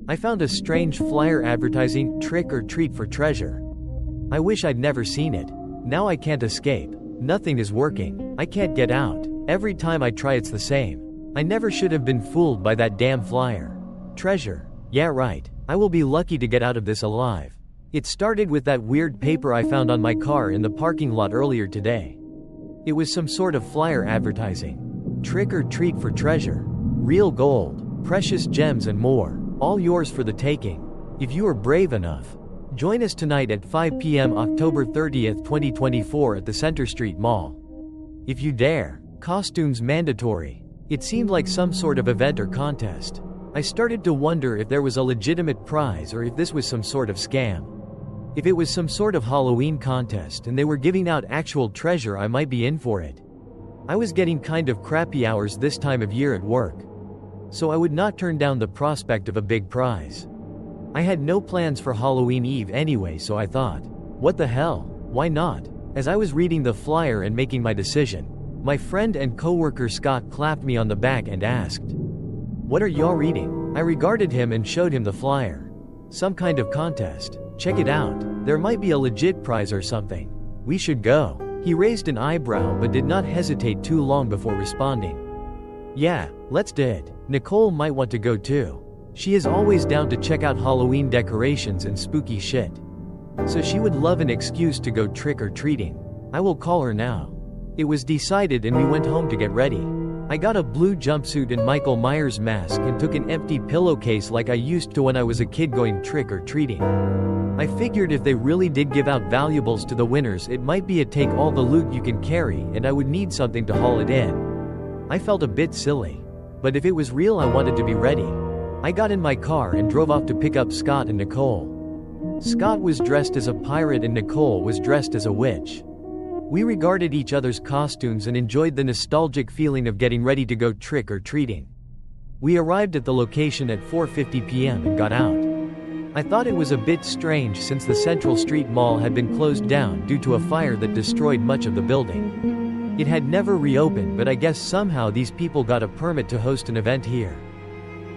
I found a strange flyer advertising trick or treat for treasure. I wish I'd never seen it. Now I can't escape. Nothing is working. I can't get out. Every time I try it's the same. I never should have been fooled by that damn flyer. Treasure. Yeah, right. I will be lucky to get out of this alive. It started with that weird paper I found on my car in the parking lot earlier today. It was some sort of flyer advertising. Trick or treat for treasure. Real gold, precious gems and more. All yours for the taking. If you are brave enough. Join us tonight at 5 p.m. October 30th, 2024 at the Center Street Mall. If you dare. Costumes mandatory. It seemed like some sort of event or contest. I started to wonder if there was a legitimate prize or if this was some sort of scam. If it was some sort of Halloween contest and they were giving out actual treasure, I might be in for it. I was getting kind of crappy hours this time of year at work, so I would not turn down the prospect of a big prize. I had no plans for Halloween Eve anyway, so I thought, what the hell, why not? As I was reading the flyer and making my decision, my friend and coworker Scott clapped me on the back and asked, "What are y'all reading?" I regarded him and showed him the flyer. Some kind of contest. Check it out. There might be a legit prize or something. We should go. He raised an eyebrow but did not hesitate too long before responding. Yeah, let's do it. Nicole might want to go too. She is always down to check out Halloween decorations and spooky shit. So she would love an excuse to go trick-or-treating. I will call her now. It was decided and we went home to get ready. I got a blue jumpsuit and Michael Myers mask and took an empty pillowcase like I used to when I was a kid going trick-or-treating. I figured if they really did give out valuables to the winners, it might be a take all the loot you can carry and I would need something to haul it in. I felt a bit silly. But if it was real, I wanted to be ready. I got in my car and drove off to pick up Scott and Nicole. Scott was dressed as a pirate and Nicole was dressed as a witch. We regarded each other's costumes and enjoyed the nostalgic feeling of getting ready to go trick-or-treating. We arrived at the location at 4:50 p.m. and got out. I thought it was a bit strange since the Central Street Mall had been closed down due to a fire that destroyed much of the building. It had never reopened, but I guess somehow these people got a permit to host an event here.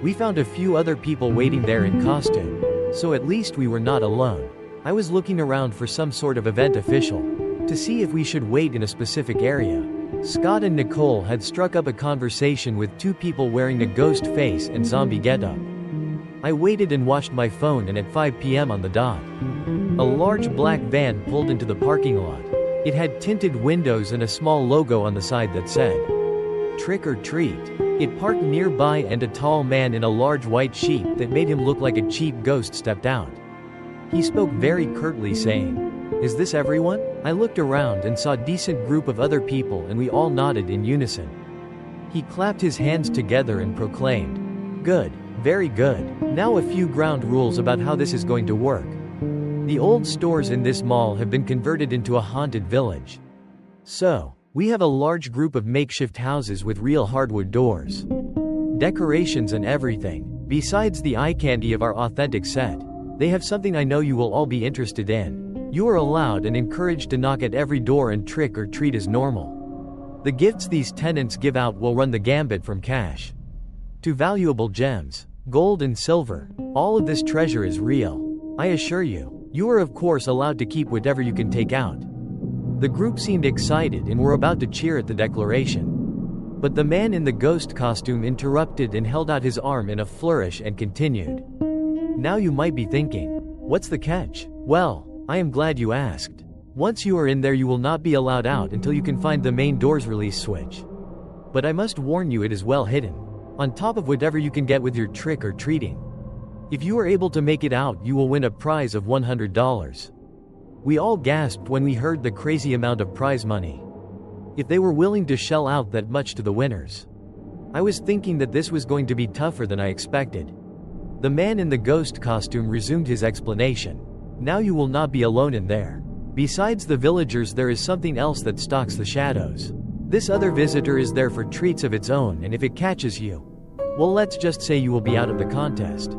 We found a few other people waiting there in costume, so at least we were not alone. I was looking around for some sort of event official to see if we should wait in a specific area. Scott and Nicole had struck up a conversation with two people wearing a ghost face and zombie getup. I waited and watched my phone, and at 5 p.m. on the dot, a large black van pulled into the parking lot. It had tinted windows and a small logo on the side that said, "Trick or Treat." It parked nearby and a tall man in a large white sheet that made him look like a cheap ghost stepped out. He spoke very curtly saying, "Is this everyone?" I looked around and saw a decent group of other people and we all nodded in unison. He clapped his hands together and proclaimed, "Good, very good. Now a few ground rules about how this is going to work. The old stores in this mall have been converted into a haunted village. So, we have a large group of makeshift houses with real hardwood doors, decorations and everything, besides the eye candy of our authentic set. They have something I know you will all be interested in. You are allowed and encouraged to knock at every door and trick or treat as normal. The gifts these tenants give out will run the gambit from cash to valuable gems, gold and silver. All of this treasure is real. I assure you. You are of course allowed to keep whatever you can take out." The group seemed excited and were about to cheer at the declaration. But the man in the ghost costume interrupted and held out his arm in a flourish and continued. Now you might be thinking, what's the catch? Well, I am glad you asked. Once you are in there, you will not be allowed out until you can find the main door's release switch. But I must warn you, it is well hidden, on top of whatever you can get with your trick or treating. If you are able to make it out, you will win a prize of $100. We all gasped when we heard the crazy amount of prize money. If they were willing to shell out that much to the winners. I was thinking that this was going to be tougher than I expected. The man in the ghost costume resumed his explanation. Now you will not be alone in there. Besides the villagers, there is something else that stalks the shadows. This other visitor is there for treats of its own, and if it catches you, well, let's just say you will be out of the contest.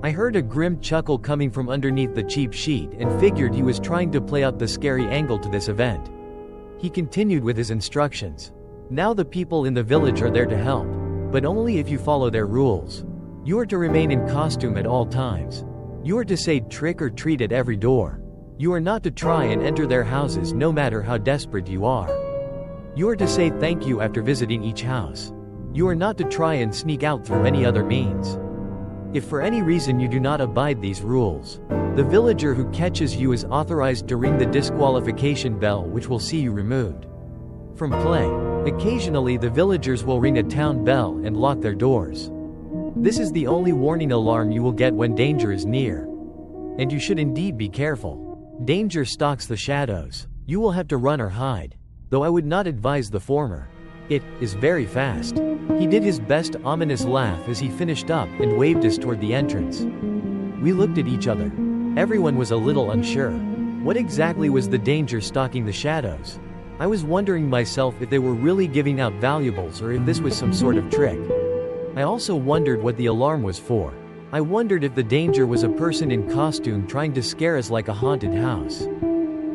I heard a grim chuckle coming from underneath the cheap sheet and figured he was trying to play out the scary angle to this event. He continued with his instructions. Now the people in the village are there to help, but only if you follow their rules. You are to remain in costume at all times. You are to say trick or treat at every door. You are not to try and enter their houses no matter how desperate you are. You are to say thank you after visiting each house. You are not to try and sneak out through any other means. If for any reason you do not abide these rules, the villager who catches you is authorized to ring the disqualification bell, which will see you removed from play. Occasionally the villagers will ring a town bell and lock their doors. This is the only warning alarm you will get when danger is near. And you should indeed be careful. Danger stalks the shadows. You will have to run or hide, though I would not advise the former. It is very fast. He did his best ominous laugh as he finished up and waved us toward the entrance. We looked at each other. Everyone was a little unsure. What exactly was the danger stalking the shadows? I was wondering myself if they were really giving out valuables or if this was some sort of trick. I also wondered what the alarm was for. I wondered if the danger was a person in costume trying to scare us like a haunted house.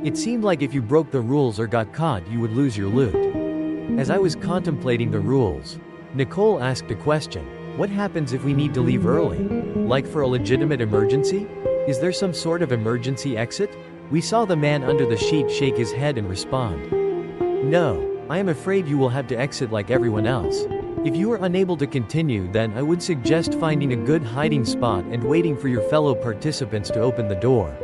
It seemed like if you broke the rules or got caught, you would lose your loot. As I was contemplating the rules, Nicole asked a question. What happens if we need to leave early? Like for a legitimate emergency? Is there some sort of emergency exit? We saw the man under the sheet shake his head and respond, "No, I am afraid you will have to exit like everyone else. If you are unable to continue, then I would suggest finding a good hiding spot and waiting for your fellow participants to open the door.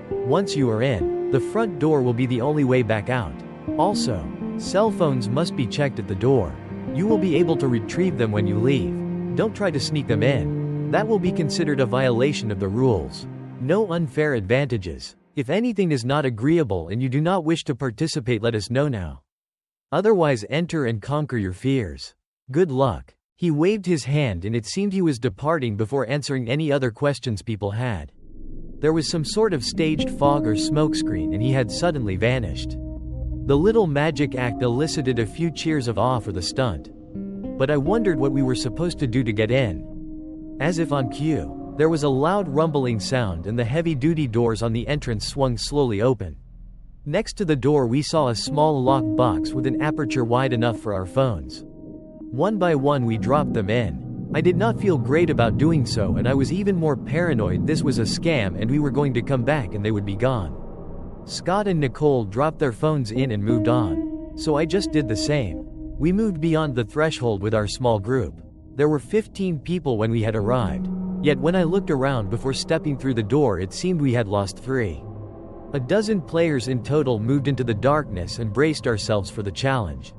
Once you are in, the front door will be the only way back out. Also, cell phones must be checked at the door. You will be able to retrieve them when you leave. Don't try to sneak them in. That will be considered a violation of the rules. No unfair advantages. If anything is not agreeable and you do not wish to participate, let us know now. Otherwise, enter and conquer your fears. Good luck." He waved his hand and it seemed he was departing before answering any other questions people had. There was some sort of staged fog or smokescreen and he had suddenly vanished. The little magic act elicited a few cheers of awe for the stunt. But I wondered what we were supposed to do to get in. As if on cue, there was a loud rumbling sound and the heavy-duty doors on the entrance swung slowly open. Next to the door we saw a small lock box with an aperture wide enough for our phones. One by one we dropped them in. I did not feel great about doing so and I was even more paranoid this was a scam and we were going to come back and they would be gone. Scott and Nicole dropped their phones in and moved on. So I just did the same. We moved beyond the threshold with our small group. There were 15 people when we had arrived. Yet when I looked around before stepping through the door, it seemed we had lost 3. A dozen players in total moved into the darkness and braced ourselves for the challenge.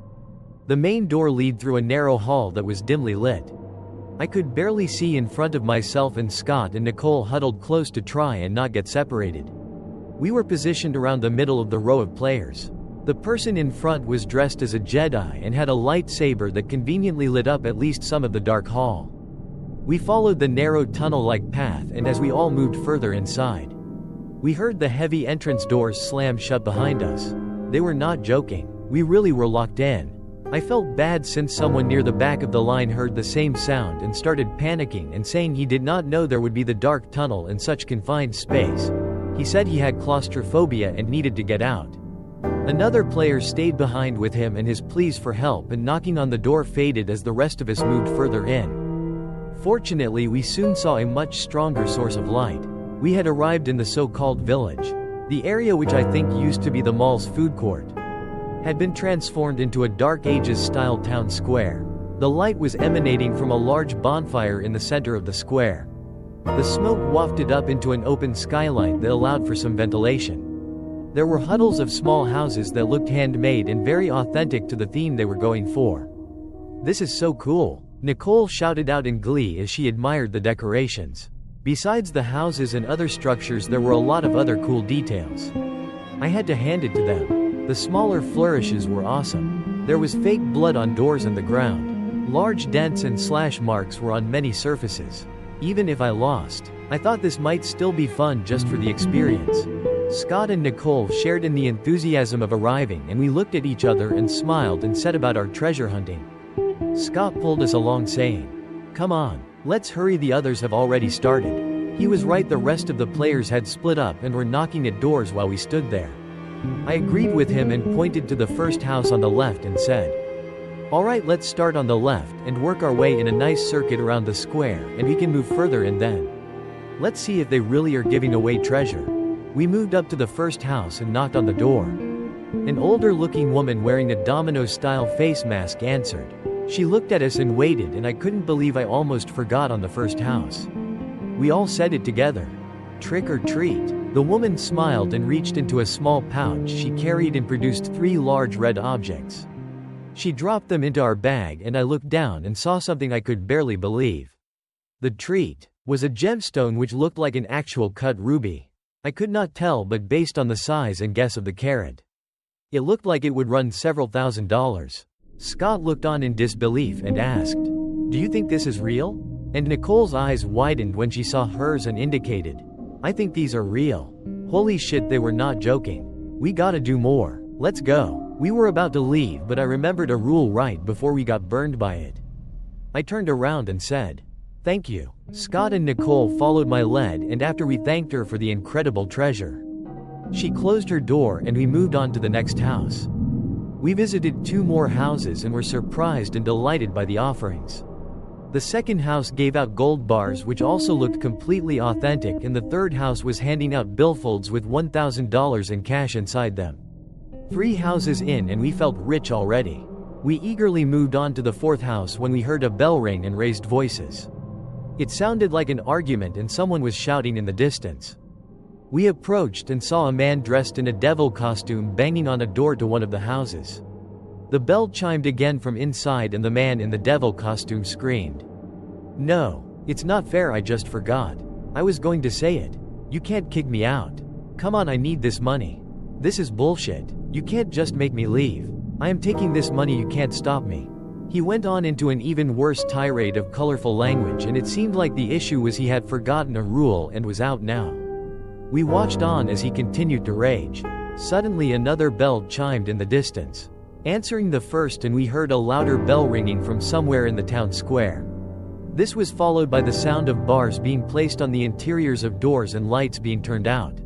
The main door led through a narrow hall that was dimly lit. I could barely see in front of myself and Scott and Nicole huddled close to try and not get separated. We were positioned around the middle of the row of players. The person in front was dressed as a Jedi and had a lightsaber that conveniently lit up at least some of the dark hall. We followed the narrow tunnel-like path and as we all moved further inside, we heard the heavy entrance doors slam shut behind us. They were not joking. We really were locked in. I felt bad since someone near the back of the line heard the same sound and started panicking and saying he did not know there would be the dark tunnel in such confined space. He said he had claustrophobia and needed to get out. Another player stayed behind with him and his pleas for help and knocking on the door faded as the rest of us moved further in. Fortunately, we soon saw a much stronger source of light. We had arrived in the so-called village. The area, which I think used to be the mall's food court, had been transformed into a Dark Ages-style town square. The light was emanating from a large bonfire in the center of the square. The smoke wafted up into an open skylight that allowed for some ventilation. There were huddles of small houses that looked handmade and very authentic to the theme they were going for. "This is so cool," Nicole shouted out in glee as she admired the decorations. Besides the houses and other structures, there were a lot of other cool details. I had to hand it to them. The smaller flourishes were awesome. There was fake blood on doors and the ground. Large dents and slash marks were on many surfaces. Even if I lost, I thought this might still be fun just for the experience. Scott and Nicole shared in the enthusiasm of arriving and we looked at each other and smiled and said about our treasure hunting. Scott pulled us along saying, "Come on, let's hurry, the others have already started." He was right, the rest of the players had split up and were knocking at doors while we stood there. I agreed with him and pointed to the first house on the left and said, Alright, let's start on the left and work our way in a nice circuit around the square, and we can move further and then. Let's see if they really are giving away treasure. We moved up to the first house and knocked on the door. An older-looking woman wearing a domino-style face mask answered. She looked at us and waited, and I couldn't believe I almost forgot on the first house. We all said it together. Trick or treat. The woman smiled and reached into a small pouch she carried and produced 3 large red objects. She dropped them into our bag, and I looked down and saw something I could barely believe. The treat was a gemstone which looked like an actual cut ruby. I could not tell, but based on the size and guess of the carat, it looked like it would run several $1,000s. Scott looked on in disbelief and asked, "Do you think this is real?" And Nicole's eyes widened when she saw hers and indicated, "I think these are real." Holy shit, they were not joking. We gotta do more. Let's go. We were about to leave, but I remembered a rule right before we got burned by it. I turned around and said, "Thank you." Scott and Nicole followed my lead, and after we thanked her for the incredible treasure, she closed her door and we moved on to the next house. We visited 2 more houses and were surprised and delighted by the offerings. The second house gave out gold bars which also looked completely authentic, and the third house was handing out billfolds with $1,000 in cash inside them. 3 houses in and we felt rich already. We eagerly moved on to the 4th house when we heard a bell ring and raised voices. It sounded like an argument and someone was shouting in the distance. We approached and saw a man dressed in a devil costume banging on a door to one of the houses. The bell chimed again from inside and the man in the devil costume screamed, "No, it's not fair, I just forgot. I was going to say it. You can't kick me out. Come on, I need this money. This is bullshit. You can't just make me leave. I am taking this money, you can't stop me." He went on into an even worse tirade of colorful language, and it seemed like the issue was he had forgotten a rule and was out now. We watched on as he continued to rage. Suddenly another bell chimed in the distance, answering the first, and we heard a louder bell ringing from somewhere in the town square. This was followed by the sound of bars being placed on the interiors of doors and lights being turned out.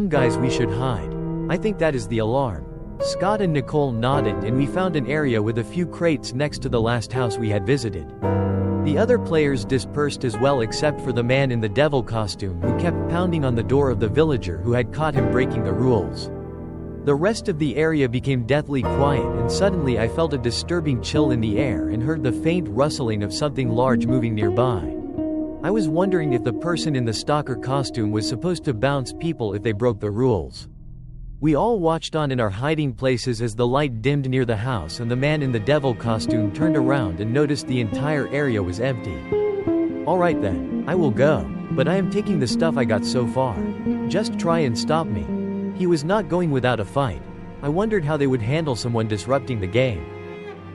Guys, we should hide. I think that is the alarm." Scott and Nicole nodded, and we found an area with a few crates next to the last house we had visited. The other players dispersed as well except for the man in the devil costume who kept pounding on the door of the villager who had caught him breaking the rules. The rest of the area became deathly quiet, and suddenly I felt a disturbing chill in the air and heard the faint rustling of something large moving nearby. I was wondering if the person in the stalker costume was supposed to bounce people if they broke the rules. We all watched on in our hiding places as the light dimmed near the house and the man in the devil costume turned around and noticed the entire area was empty. "Alright then, I will go, but I am taking the stuff I got so far. Just try and stop me." He was not going without a fight. I wondered how they would handle someone disrupting the game.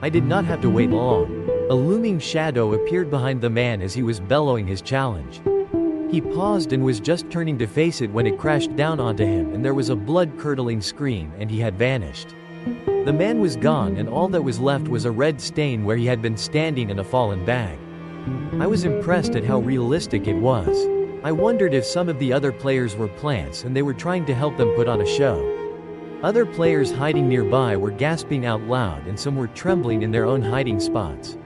I did not have to wait long. A looming shadow appeared behind the man as he was bellowing his challenge. He paused and was just turning to face it when it crashed down onto him, and there was a blood-curdling scream and he had vanished. The man was gone, and all that was left was a red stain where he had been standing in a fallen bag. I was impressed at how realistic it was. I wondered if some of the other players were plants and they were trying to help them put on a show. Other players hiding nearby were gasping out loud, and some were trembling in their own hiding spots.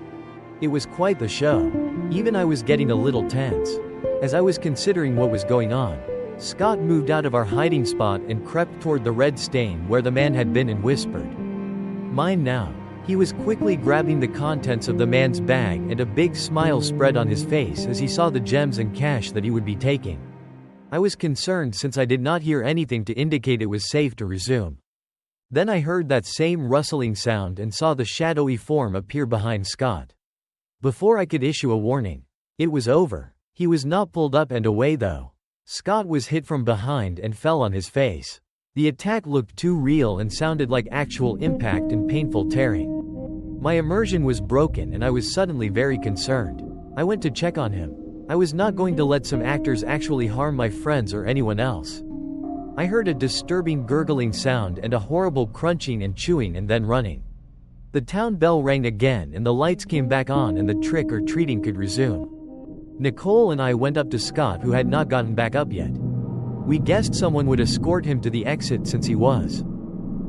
It was quite the show. Even I was getting a little tense. As I was considering what was going on, Scott moved out of our hiding spot and crept toward the red stain where the man had been and whispered, "Mine now." He was quickly grabbing the contents of the man's bag, and a big smile spread on his face as he saw the gems and cash that he would be taking. I was concerned since I did not hear anything to indicate it was safe to resume. Then I heard that same rustling sound and saw the shadowy form appear behind Scott. Before I could issue a warning, it was over. He was not pulled up and away though. Scott was hit from behind and fell on his face. The attack looked too real and sounded like actual impact and painful tearing. My immersion was broken and I was suddenly very concerned. I went to check on him. I was not going to let some actors actually harm my friends or anyone else. I heard a disturbing gurgling sound and a horrible crunching and chewing and then running. The town bell rang again and the lights came back on and the trick or treating could resume. Nicole and I went up to Scott, who had not gotten back up yet. We guessed someone would escort him to the exit since he was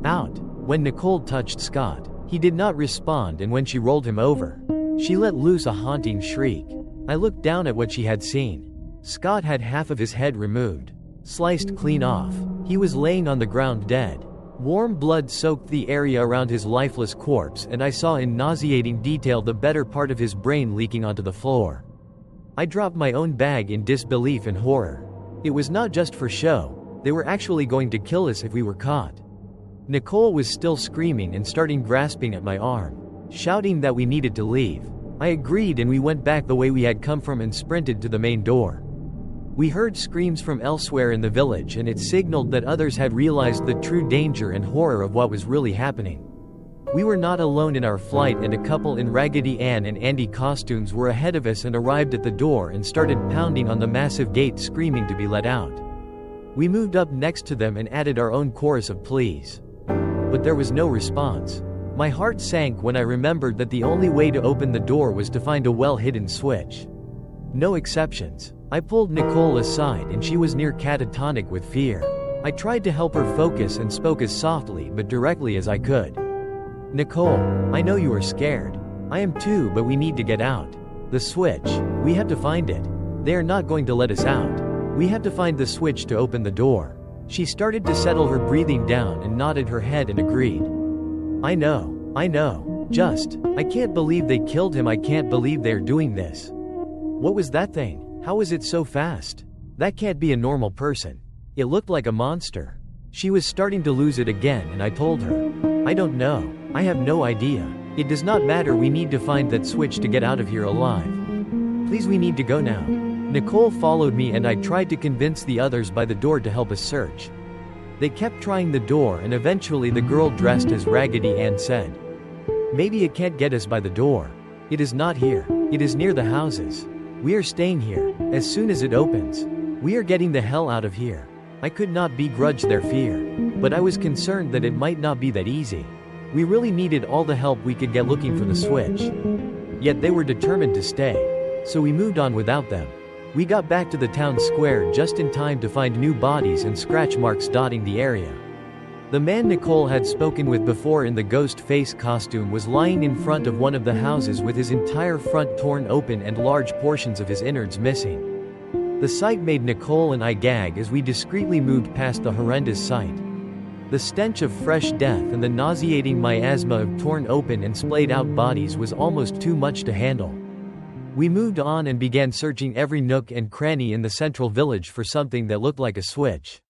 out. When Nicole touched Scott, He did not respond, and when she rolled him over, she let loose a haunting shriek. I looked down at what she had seen. Scott had half of his head removed, sliced clean off. He was laying on the ground dead. Warm blood soaked the area around his lifeless corpse, and I saw in nauseating detail the better part of his brain leaking onto the floor. I dropped my own bag in disbelief and horror. It was not just for show. They were actually going to kill us if we were caught. Nicole was still screaming and starting grasping at my arm, shouting that we needed to leave. I agreed, and we went back the way we had come from and sprinted to the main door. We heard screams from elsewhere in the village, and it signaled that others had realized the true danger and horror of what was really happening. We were not alone in our flight, and a couple in Raggedy Ann and Andy costumes were ahead of us and arrived at the door and started pounding on the massive gate, screaming to be let out. We moved up next to them and added our own chorus of pleas. But there was no response. My heart sank when I remembered that the only way to open the door was to find a well-hidden switch. No exceptions. I pulled Nicole aside, and she was near catatonic with fear. I tried to help her focus and spoke as softly but directly as I could. Nicole, I know you are scared. I am too, but we need to get out. The switch. We have to find it. They are not going to let us out. We have to find the switch to open the door. She started to settle her breathing down and nodded her head and agreed. I know. Just, I can't believe they killed him. I can't believe they're doing this. What was that thing? How was it so fast? That can't be a normal person. It looked like a monster. She was starting to lose it again, and I told her, I don't know. I have no idea. It does not matter. We need to find that switch to get out of here alive. Please, we need to go now. Nicole followed me, and I tried to convince the others by the door to help us search. They kept trying the door, and eventually the girl dressed as Raggedy Ann said, Maybe it can't get us by the door. It is not here. It is near the houses. We are staying here. As soon as it opens, we are getting the hell out of here. I could not begrudge their fear, but I was concerned that it might not be that easy. We really needed all the help we could get looking for the switch. Yet they were determined to stay, so we moved on without them. We got back to the town square just in time to find new bodies and scratch marks dotting the area. The man Nicole had spoken with before in the ghost face costume was lying in front of one of the houses with his entire front torn open and large portions of his innards missing. The sight made Nicole and I gag as we discreetly moved past the horrendous sight. The stench of fresh death and the nauseating miasma of torn open and splayed out bodies was almost too much to handle. We moved on and began searching every nook and cranny in the central village for something that looked like a switch.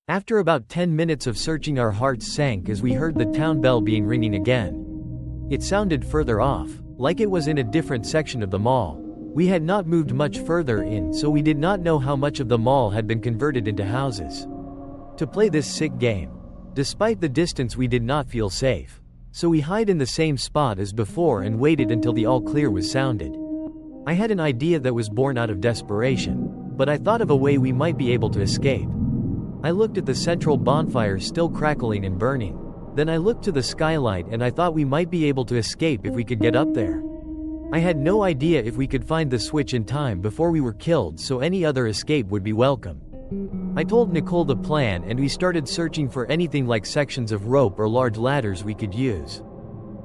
After about 10 minutes of searching, our hearts sank as we heard the town bell being ringing again. It sounded further off, like it was in a different section of the mall. We had not moved much further in, so we did not know how much of the mall had been converted into houses. To play this sick game, despite the distance, we did not feel safe. So we hid in the same spot as before and waited until the all clear was sounded. I had an idea that was born out of desperation, but I thought of a way we might be able to escape. I looked at the central bonfire still crackling and burning. Then I looked to the skylight and I thought we might be able to escape if we could get up there. I had no idea if we could find the switch in time before we were killed, so any other escape would be welcome. I told Nicole the plan and we started searching for anything like sections of rope or large ladders we could use.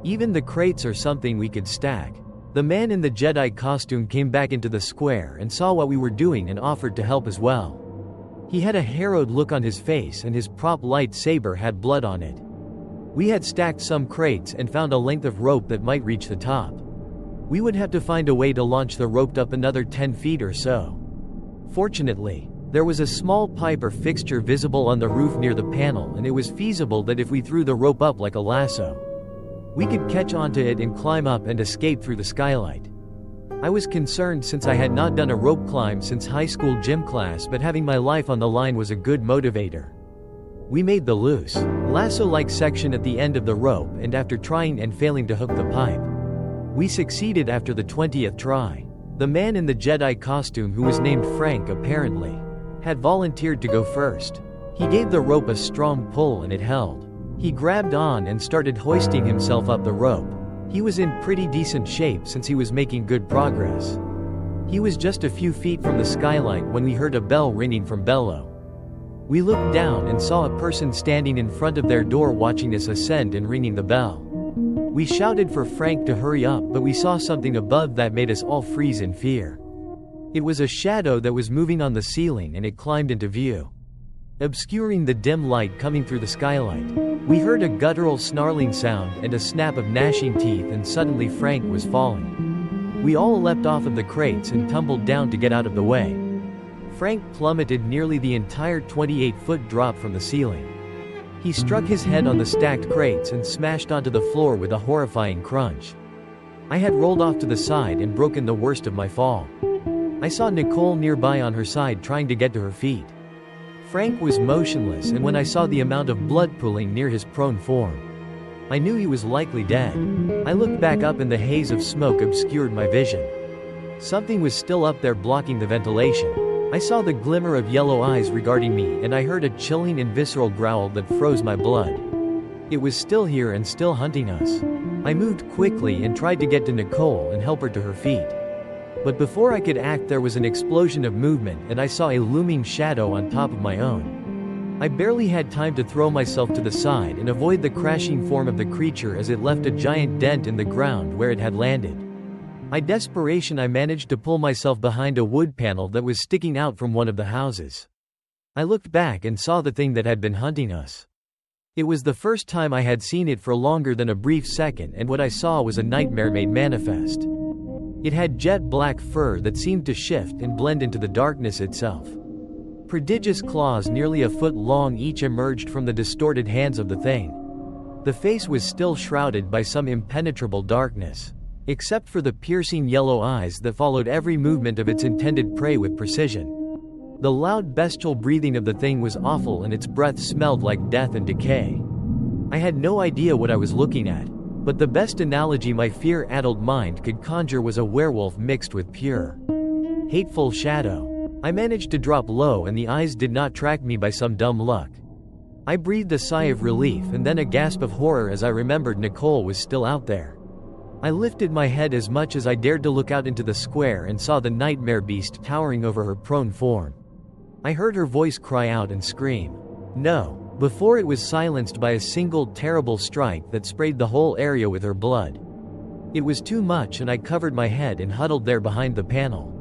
Even the crates or something we could stack. The man in the Jedi costume came back into the square and saw what we were doing and offered to help as well. He had a harrowed look on his face and his prop lightsaber had blood on it. We had stacked some crates and found a length of rope that might reach the top. We would have to find a way to launch the rope up another 10 feet or so. Fortunately, there was a small pipe or fixture visible on the roof near the panel, and it was feasible that if we threw the rope up like a lasso, we could catch onto it and climb up and escape through the skylight. I was concerned since I had not done a rope climb since high school gym class, but having my life on the line was a good motivator. We made the loose, lasso-like section at the end of the rope, and after trying and failing to hook the pipe, we succeeded after the 20th try. The man in the Jedi costume, who was named Frank apparently, had volunteered to go first. He gave the rope a strong pull and it held. He grabbed on and started hoisting himself up the rope. He was in pretty decent shape since he was making good progress. He was just a few feet from the skylight when we heard a bell ringing from below. We looked down and saw a person standing in front of their door watching us ascend and ringing the bell. We shouted for Frank to hurry up, but we saw something above that made us all freeze in fear. It was a shadow that was moving on the ceiling, and it climbed into view, obscuring the dim light coming through the skylight. We heard a guttural snarling sound and a snap of gnashing teeth, and suddenly Frank was falling. We all leapt off of the crates and tumbled down to get out of the way. Frank plummeted nearly the entire 28-foot drop from the ceiling. He struck his head on the stacked crates and smashed onto the floor with a horrifying crunch. I had rolled off to the side and broken the worst of my fall. I saw Nicole nearby on her side trying to get to her feet. Frank was motionless, and when I saw the amount of blood pooling near his prone form, I knew he was likely dead. I looked back up, and the haze of smoke obscured my vision. Something was still up there blocking the ventilation. I saw the glimmer of yellow eyes regarding me, and I heard a chilling and visceral growl that froze my blood. It was still here and still hunting us. I moved quickly and tried to get to Nicole and help her to her feet. But before I could act, there was an explosion of movement, and I saw a looming shadow on top of my own. I barely had time to throw myself to the side and avoid the crashing form of the creature as it left a giant dent in the ground where it had landed. In desperation, I managed to pull myself behind a wood panel that was sticking out from one of the houses. I looked back and saw the thing that had been hunting us. It was the first time I had seen it for longer than a brief second, and what I saw was a nightmare made manifest. It had jet black fur that seemed to shift and blend into the darkness itself. Prodigious claws nearly a foot long each emerged from the distorted hands of the thing. The face was still shrouded by some impenetrable darkness, except for the piercing yellow eyes that followed every movement of its intended prey with precision. The loud bestial breathing of the thing was awful, and its breath smelled like death and decay. I had no idea what I was looking at, but the best analogy my fear-addled mind could conjure was a werewolf mixed with pure, hateful shadow. I managed to drop low, and the eyes did not track me by some dumb luck. I breathed a sigh of relief and then a gasp of horror as I remembered Nicole was still out there. I lifted my head as much as I dared to look out into the square and saw the nightmare beast towering over her prone form. I heard her voice cry out and scream, "No!" before it was silenced by a single terrible strike that sprayed the whole area with her blood. It was too much, and I covered my head and huddled there behind the panel,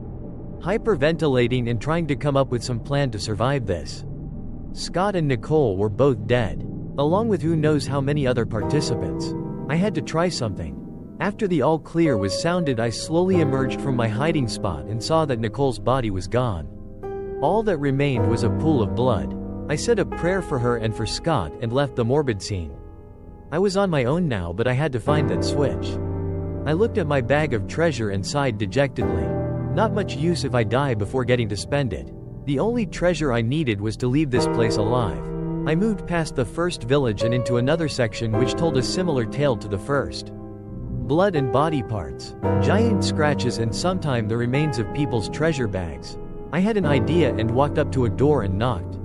hyperventilating and trying to come up with some plan to survive this. Scott and Nicole were both dead, along with who knows how many other participants. I had to try something. After the all clear was sounded, I slowly emerged from my hiding spot and saw that Nicole's body was gone. All that remained was a pool of blood. I said a prayer for her and for Scott and left the morbid scene. I was on my own now, but I had to find that switch. I looked at my bag of treasure and sighed dejectedly. Not much use if I die before getting to spend it. The only treasure I needed was to leave this place alive. I moved past the first village and into another section which told a similar tale to the first. Blood and body parts, giant scratches, and sometimes the remains of people's treasure bags. I had an idea and walked up to a door and knocked.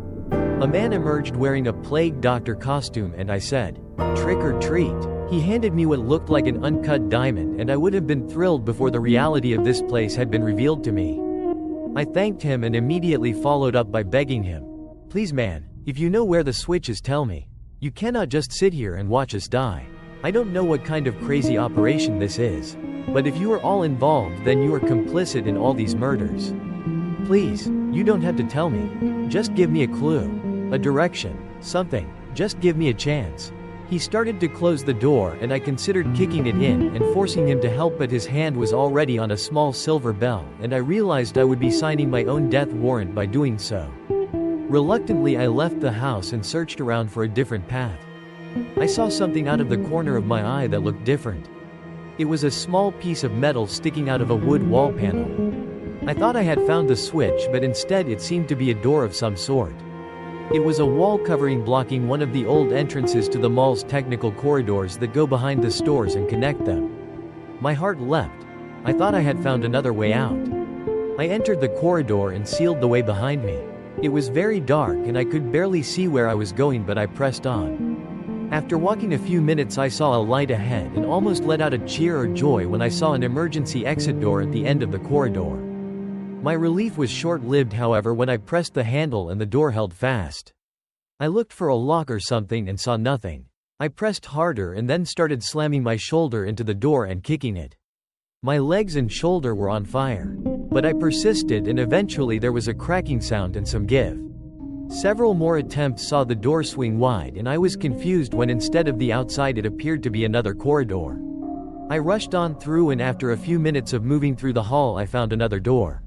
A man emerged wearing a plague doctor costume, and I said, "Trick or treat." He handed me what looked like an uncut diamond, and I would have been thrilled before the reality of this place had been revealed to me. I thanked him and immediately followed up by begging him, "Please man, if you know where the switch is, tell me. You cannot just sit here and watch us die. I don't know what kind of crazy operation this is, but if you are all involved, then you are complicit in all these murders. Please, you don't have to tell me. Just give me a clue, a direction, something. Just give me a chance." He started to close the door, and I considered kicking it in and forcing him to help, but his hand was already on a small silver bell, and I realized I would be signing my own death warrant by doing so. Reluctantly, I left the house and searched around for a different path. I saw something out of the corner of my eye that looked different. It was a small piece of metal sticking out of a wood wall panel. I thought I had found the switch, but instead it seemed to be a door of some sort. It was a wall covering blocking one of the old entrances to the mall's technical corridors that go behind the stores and connect them. My heart leapt. I thought I had found another way out. I entered the corridor and sealed the way behind me. It was very dark and I could barely see where I was going, but I pressed on. After walking a few minutes, I saw a light ahead and almost let out a cheer of joy when I saw an emergency exit door at the end of the corridor. My relief was short-lived, however, when I pressed the handle and the door held fast. I looked for a lock or something and saw nothing. I pressed harder and then started slamming my shoulder into the door and kicking it. My legs and shoulder were on fire. But I persisted, and eventually there was a cracking sound and some give. Several more attempts saw the door swing wide, and I was confused when instead of the outside it appeared to be another corridor. I rushed on through, and after a few minutes of moving through the hall I found another door.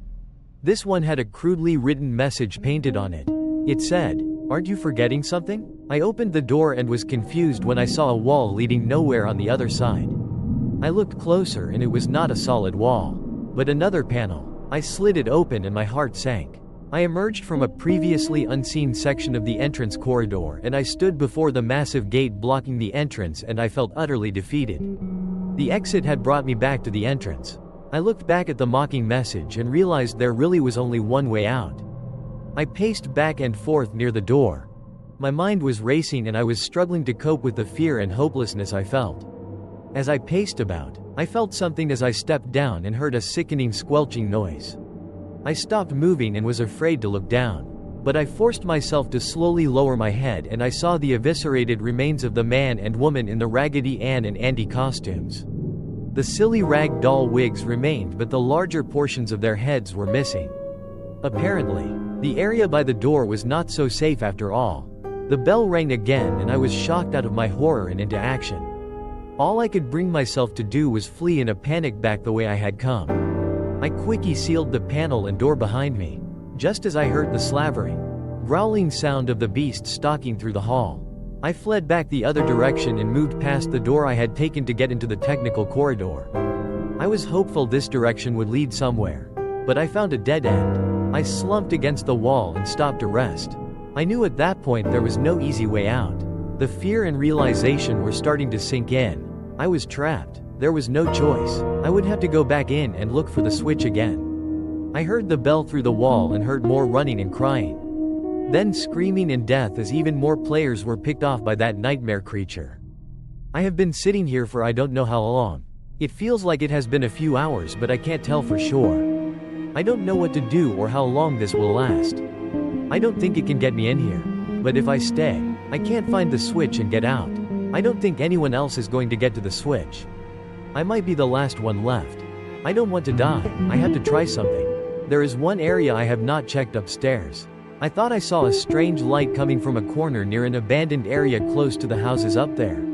This one had a crudely written message painted on it. It said, "Aren't you forgetting something?" I opened the door and was confused when I saw a wall leading nowhere on the other side. I looked closer and it was not a solid wall, but another panel. I slid it open and my heart sank. I emerged from a previously unseen section of the entrance corridor and I stood before the massive gate blocking the entrance, and I felt utterly defeated. The exit had brought me back to the entrance. I looked back at the mocking message and realized there really was only one way out. I paced back and forth near the door. My mind was racing and I was struggling to cope with the fear and hopelessness I felt. As I paced about, I felt something as I stepped down and heard a sickening squelching noise. I stopped moving and was afraid to look down, but I forced myself to slowly lower my head, and I saw the eviscerated remains of the man and woman in the Raggedy Ann and Andy costumes. The silly rag doll wigs remained, but the larger portions of their heads were missing. Apparently, the area by the door was not so safe after all. The bell rang again and I was shocked out of my horror and into action. All I could bring myself to do was flee in a panic back the way I had come. I quickly sealed the panel and door behind me, just as I heard the slavering, growling sound of the beast stalking through the hall. I fled back the other direction and moved past the door I had taken to get into the technical corridor. I was hopeful this direction would lead somewhere, but I found a dead end. I slumped against the wall and stopped to rest. I knew at that point there was no easy way out. The fear and realization were starting to sink in. I was trapped. There was no choice. I would have to go back in and look for the switch again. I heard the bell through the wall and heard more running and crying. Then screaming and death as even more players were picked off by that nightmare creature. I have been sitting here for I don't know how long. It feels like it has been a few hours, but I can't tell for sure. I don't know what to do or how long this will last. I don't think it can get me in here. But if I stay, I can't find the switch and get out. I don't think anyone else is going to get to the switch. I might be the last one left. I don't want to die. I have to try something. There is one area I have not checked upstairs. I thought I saw a strange light coming from a corner near an abandoned area close to the houses up there.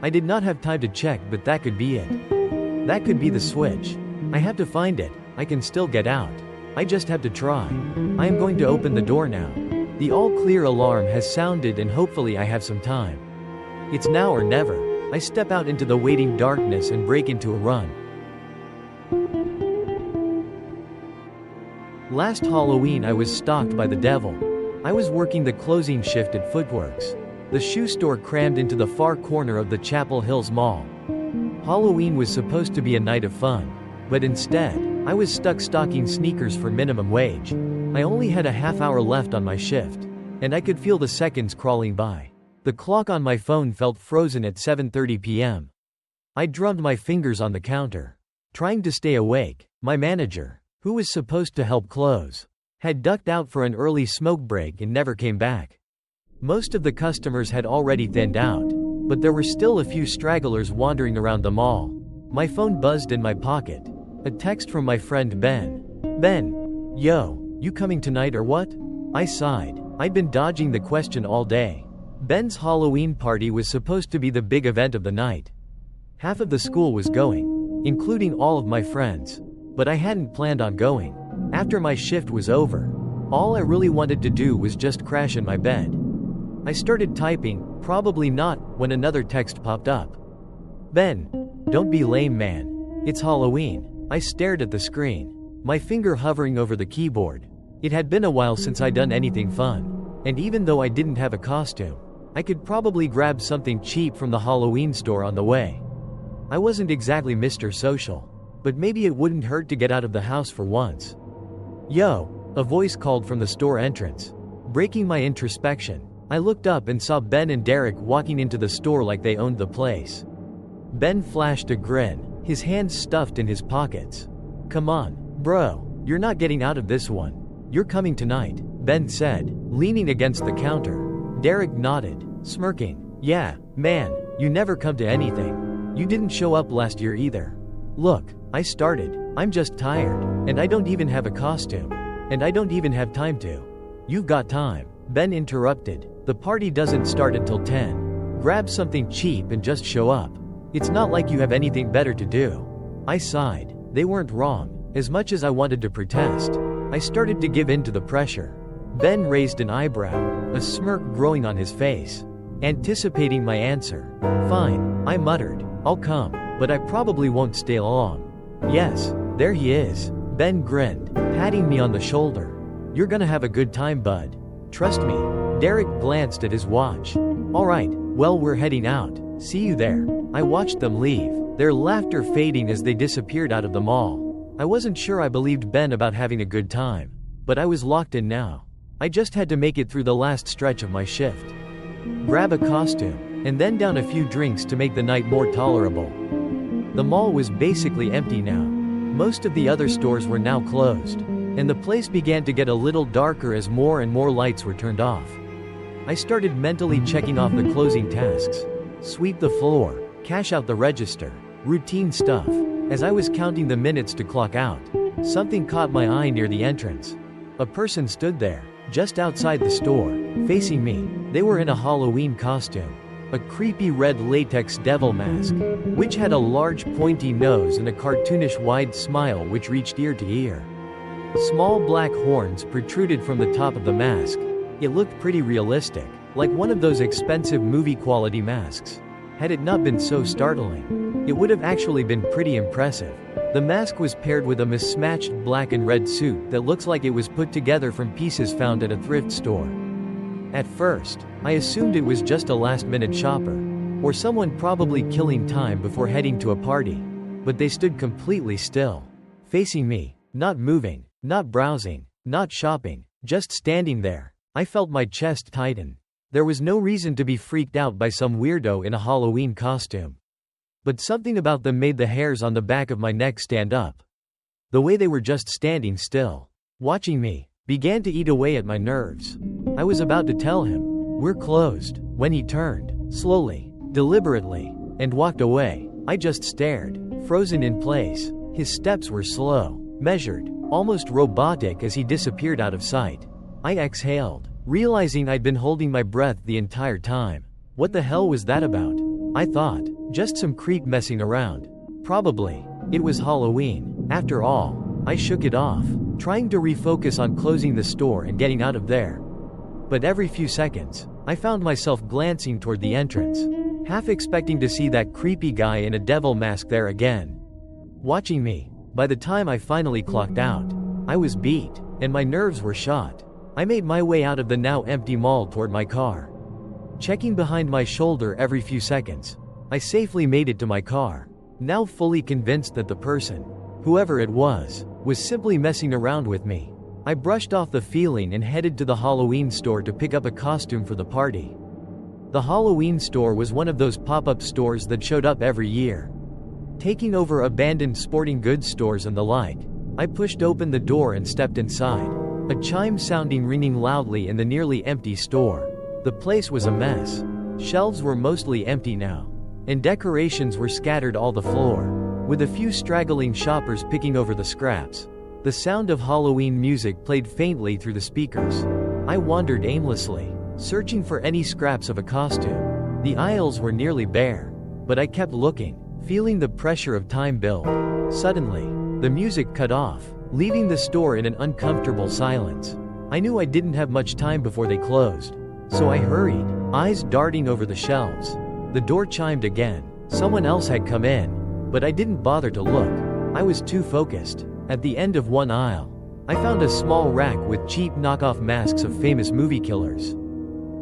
I did not have time to check, but that could be it. That could be the switch. I have to find it. I can still get out. I just have to try. I am going to open the door now. The all-clear alarm has sounded and hopefully I have some time. It's now or never. I step out into the waiting darkness and break into a run. Last Halloween I was stalked by the devil. I was working the closing shift at Footworks, the shoe store crammed into the far corner of the Chapel Hills Mall. Halloween was supposed to be a night of fun, but instead, I was stuck stocking sneakers for minimum wage. I only had a half hour left on my shift, and I could feel the seconds crawling by. The clock on my phone felt frozen at 7:30 p.m. I drummed my fingers on the counter, trying to stay awake. My manager, who was supposed to help close, had ducked out for an early smoke break and never came back. Most of the customers had already thinned out, but there were still a few stragglers wandering around the mall. My phone buzzed in my pocket. A text from my friend Ben. Ben, yo, you coming tonight or what? I sighed. I'd been dodging the question all day. Ben's Halloween party was supposed to be the big event of the night. Half of the school was going, including all of my friends, but I hadn't planned on going. After my shift was over, all I really wanted to do was just crash in my bed. I started typing, probably not, when another text popped up. Ben, don't be lame, man. It's Halloween. I stared at the screen, my finger hovering over the keyboard. It had been a while since I'd done anything fun, and even though I didn't have a costume, I could probably grab something cheap from the Halloween store on the way. I wasn't exactly Mr. Social, but maybe it wouldn't hurt to get out of the house for once. Yo, a voice called from the store entrance. Breaking my introspection, I looked up and saw Ben and Derek walking into the store like they owned the place. Ben flashed a grin, his hands stuffed in his pockets. Come on, bro, you're not getting out of this one. You're coming tonight, Ben said, leaning against the counter. Derek nodded, smirking. Yeah, man, you never come to anything. You didn't show up last year either. Look, I started. I'm just tired. And I don't even have a costume. And I don't even have time to. You've got time. Ben interrupted. The party doesn't start until 10. Grab something cheap and just show up. It's not like you have anything better to do. I sighed. They weren't wrong. As much as I wanted to protest, I started to give in to the pressure. Ben raised an eyebrow, a smirk growing on his face. Anticipating my answer. Fine, I muttered. I'll come, but I probably won't stay long. Yes, there he is. Ben grinned, patting me on the shoulder. You're gonna have a good time, bud. Trust me. Derek glanced at his watch. All right, well, we're heading out. See you there. I watched them leave, their laughter fading as they disappeared out of the mall. I wasn't sure I believed Ben about having a good time, but I was locked in now. I just had to make it through the last stretch of my shift. Grab a costume, and then down a few drinks to make the night more tolerable. The mall was basically empty now. Most of the other stores were now closed, and the place began to get a little darker as more and more lights were turned off. I started mentally checking off the closing tasks. Sweep the floor, cash out the register, routine stuff. As I was counting the minutes to clock out, something caught my eye near the entrance. A person stood there, just outside the store, facing me. They were in a Halloween costume. A creepy red latex devil mask, which had a large pointy nose and a cartoonish wide smile which reached ear to ear. Small black horns protruded from the top of the mask. It looked pretty realistic, like one of those expensive movie-quality masks. Had it not been so startling, it would have actually been pretty impressive. The mask was paired with a mismatched black and red suit that looks like it was put together from pieces found at a thrift store. At first, I assumed it was just a last-minute shopper, or someone probably killing time before heading to a party. But they stood completely still, facing me, not moving, not browsing, not shopping, just standing there. I felt my chest tighten. There was no reason to be freaked out by some weirdo in a Halloween costume. But something about them made the hairs on the back of my neck stand up. The way they were just standing still, watching me, began to eat away at my nerves. I was about to tell him, "We're closed," when he turned, slowly, deliberately, and walked away. I just stared, frozen in place. His steps were slow, measured, almost robotic as he disappeared out of sight. I exhaled, realizing I'd been holding my breath the entire time. What the hell was that about? I thought, just some creep messing around. Probably. It was Halloween, after all. I shook it off, trying to refocus on closing the store and getting out of there. But every few seconds, I found myself glancing toward the entrance, half expecting to see that creepy guy in a devil mask there again, watching me. By the time I finally clocked out, I was beat, and my nerves were shot. I made my way out of the now empty mall toward my car, checking behind my shoulder every few seconds. I safely made it to my car, now fully convinced that the person, whoever it was simply messing around with me. I brushed off the feeling and headed to the Halloween store to pick up a costume for the party. The Halloween store was one of those pop-up stores that showed up every year, taking over abandoned sporting goods stores and the like. I pushed open the door and stepped inside, a chime sounding ringing loudly in the nearly empty store. The place was a mess. Shelves were mostly empty now, and decorations were scattered all the floor, with a few straggling shoppers picking over the scraps. The sound of Halloween music played faintly through the speakers. I wandered aimlessly, searching for any scraps of a costume. The aisles were nearly bare, but I kept looking, feeling the pressure of time build. Suddenly, the music cut off, leaving the store in an uncomfortable silence. I knew I didn't have much time before they closed, so I hurried, eyes darting over the shelves. The door chimed again. Someone else had come in, but I didn't bother to look. I was too focused. At the end of one aisle, I found a small rack with cheap knockoff masks of famous movie killers.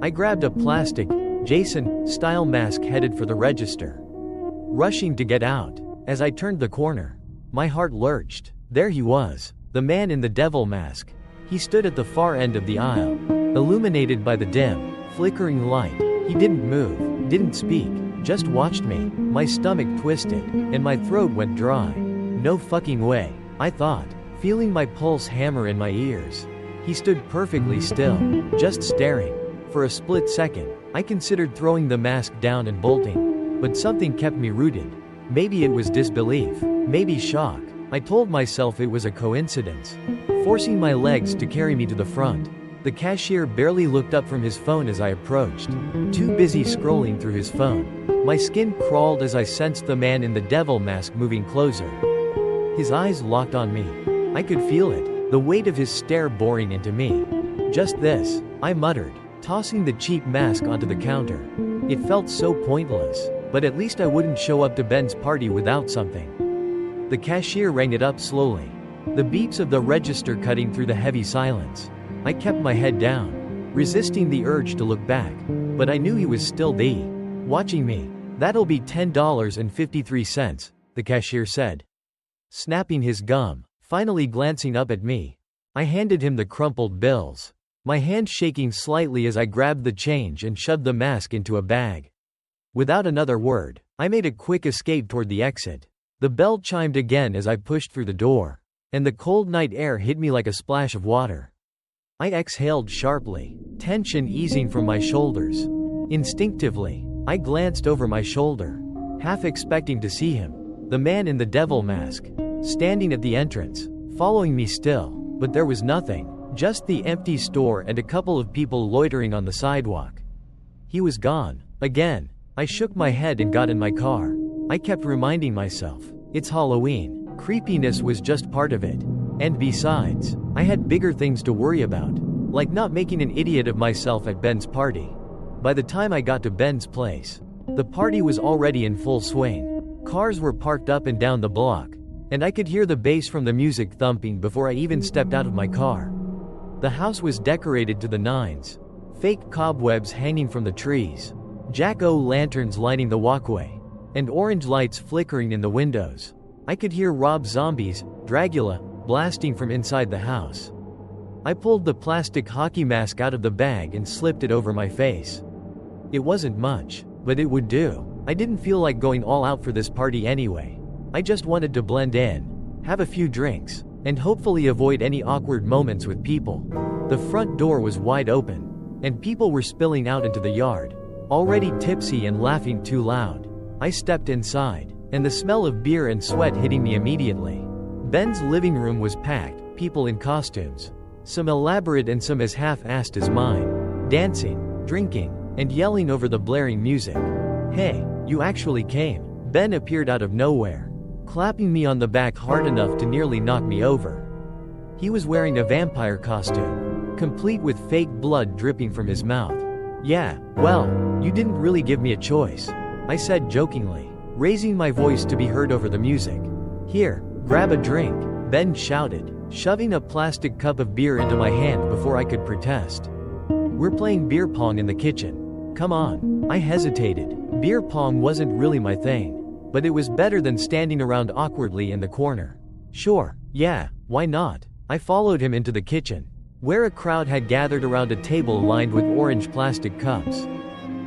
I grabbed a plastic, Jason-style mask headed for the register, rushing to get out. As I turned the corner, my heart lurched. There he was, the man in the devil mask. He stood at the far end of the aisle, illuminated by the dim, flickering light. He didn't move, didn't speak, just watched me. My stomach twisted, and my throat went dry. No fucking way, I thought, feeling my pulse hammer in my ears. He stood perfectly still, just staring. For a split second, I considered throwing the mask down and bolting, but something kept me rooted. Maybe it was disbelief, maybe shock. I told myself it was a coincidence, forcing my legs to carry me to the front. The cashier barely looked up from his phone as I approached, too busy scrolling through his phone. My skin crawled as I sensed the man in the devil mask moving closer. His eyes locked on me. I could feel it, the weight of his stare boring into me. "Just this," I muttered, tossing the cheap mask onto the counter. It felt so pointless, but at least I wouldn't show up to Ben's party without something. The cashier rang it up slowly, the beeps of the register cutting through the heavy silence. I kept my head down, resisting the urge to look back, but I knew he was still watching me. "That'll be $10.53, the cashier said, snapping his gum, finally glancing up at me. I handed him the crumpled bills, my hand shaking slightly as I grabbed the change and shoved the mask into a bag. Without another word, I made a quick escape toward the exit. The bell chimed again as I pushed through the door, and the cold night air hit me like a splash of water. I exhaled sharply, tension easing from my shoulders. Instinctively, I glanced over my shoulder, half expecting to see him, the man in the devil mask, standing at the entrance, following me still, but there was nothing, just the empty store and a couple of people loitering on the sidewalk. He was gone, again. I shook my head and got in my car. I kept reminding myself, it's Halloween, creepiness was just part of it. And besides, I had bigger things to worry about, like not making an idiot of myself at Ben's party. By the time I got to Ben's place, the party was already in full swing. Cars were parked up and down the block, and I could hear the bass from the music thumping before I even stepped out of my car. The house was decorated to the nines, fake cobwebs hanging from the trees, jack-o'-lanterns lining the walkway, and orange lights flickering in the windows. I could hear Rob Zombie's Dracula blasting from inside the house. I pulled the plastic hockey mask out of the bag and slipped it over my face. It wasn't much, but it would do. I didn't feel like going all out for this party anyway. I just wanted to blend in, have a few drinks, and hopefully avoid any awkward moments with people. The front door was wide open, and people were spilling out into the yard, already tipsy and laughing too loud. I stepped inside, and the smell of beer and sweat hitting me immediately. Ben's living room was packed, people in costumes, some elaborate and some as half-assed as mine, dancing, drinking, and yelling over the blaring music. "Hey, you actually came." Ben appeared out of nowhere, clapping me on the back hard enough to nearly knock me over. He was wearing a vampire costume, complete with fake blood dripping from his mouth. "Yeah, well, you didn't really give me a choice," I said jokingly, raising my voice to be heard over the music. "Here, grab a drink," Ben shouted, shoving a plastic cup of beer into my hand before I could protest. "We're playing beer pong in the kitchen. Come on." I hesitated. Beer pong wasn't really my thing, but it was better than standing around awkwardly in the corner. "Sure, yeah, why not?" I followed him into the kitchen, where a crowd had gathered around a table lined with orange plastic cups.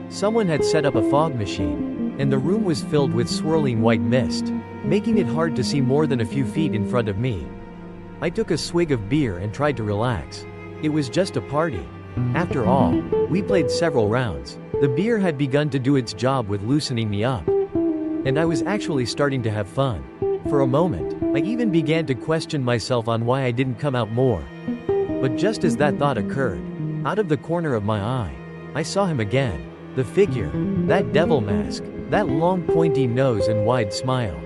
Someone had set up a fog machine, and the room was filled with swirling white mist, making it hard to see more than a few feet in front of me. I took a swig of beer and tried to relax. It was just a party. After all, we played several rounds. The beer had begun to do its job with loosening me up, and I was actually starting to have fun. For a moment, I even began to question myself on why I didn't come out more. But just as that thought occurred, out of the corner of my eye, I saw him again. The figure, that devil mask, that long pointy nose and wide smile.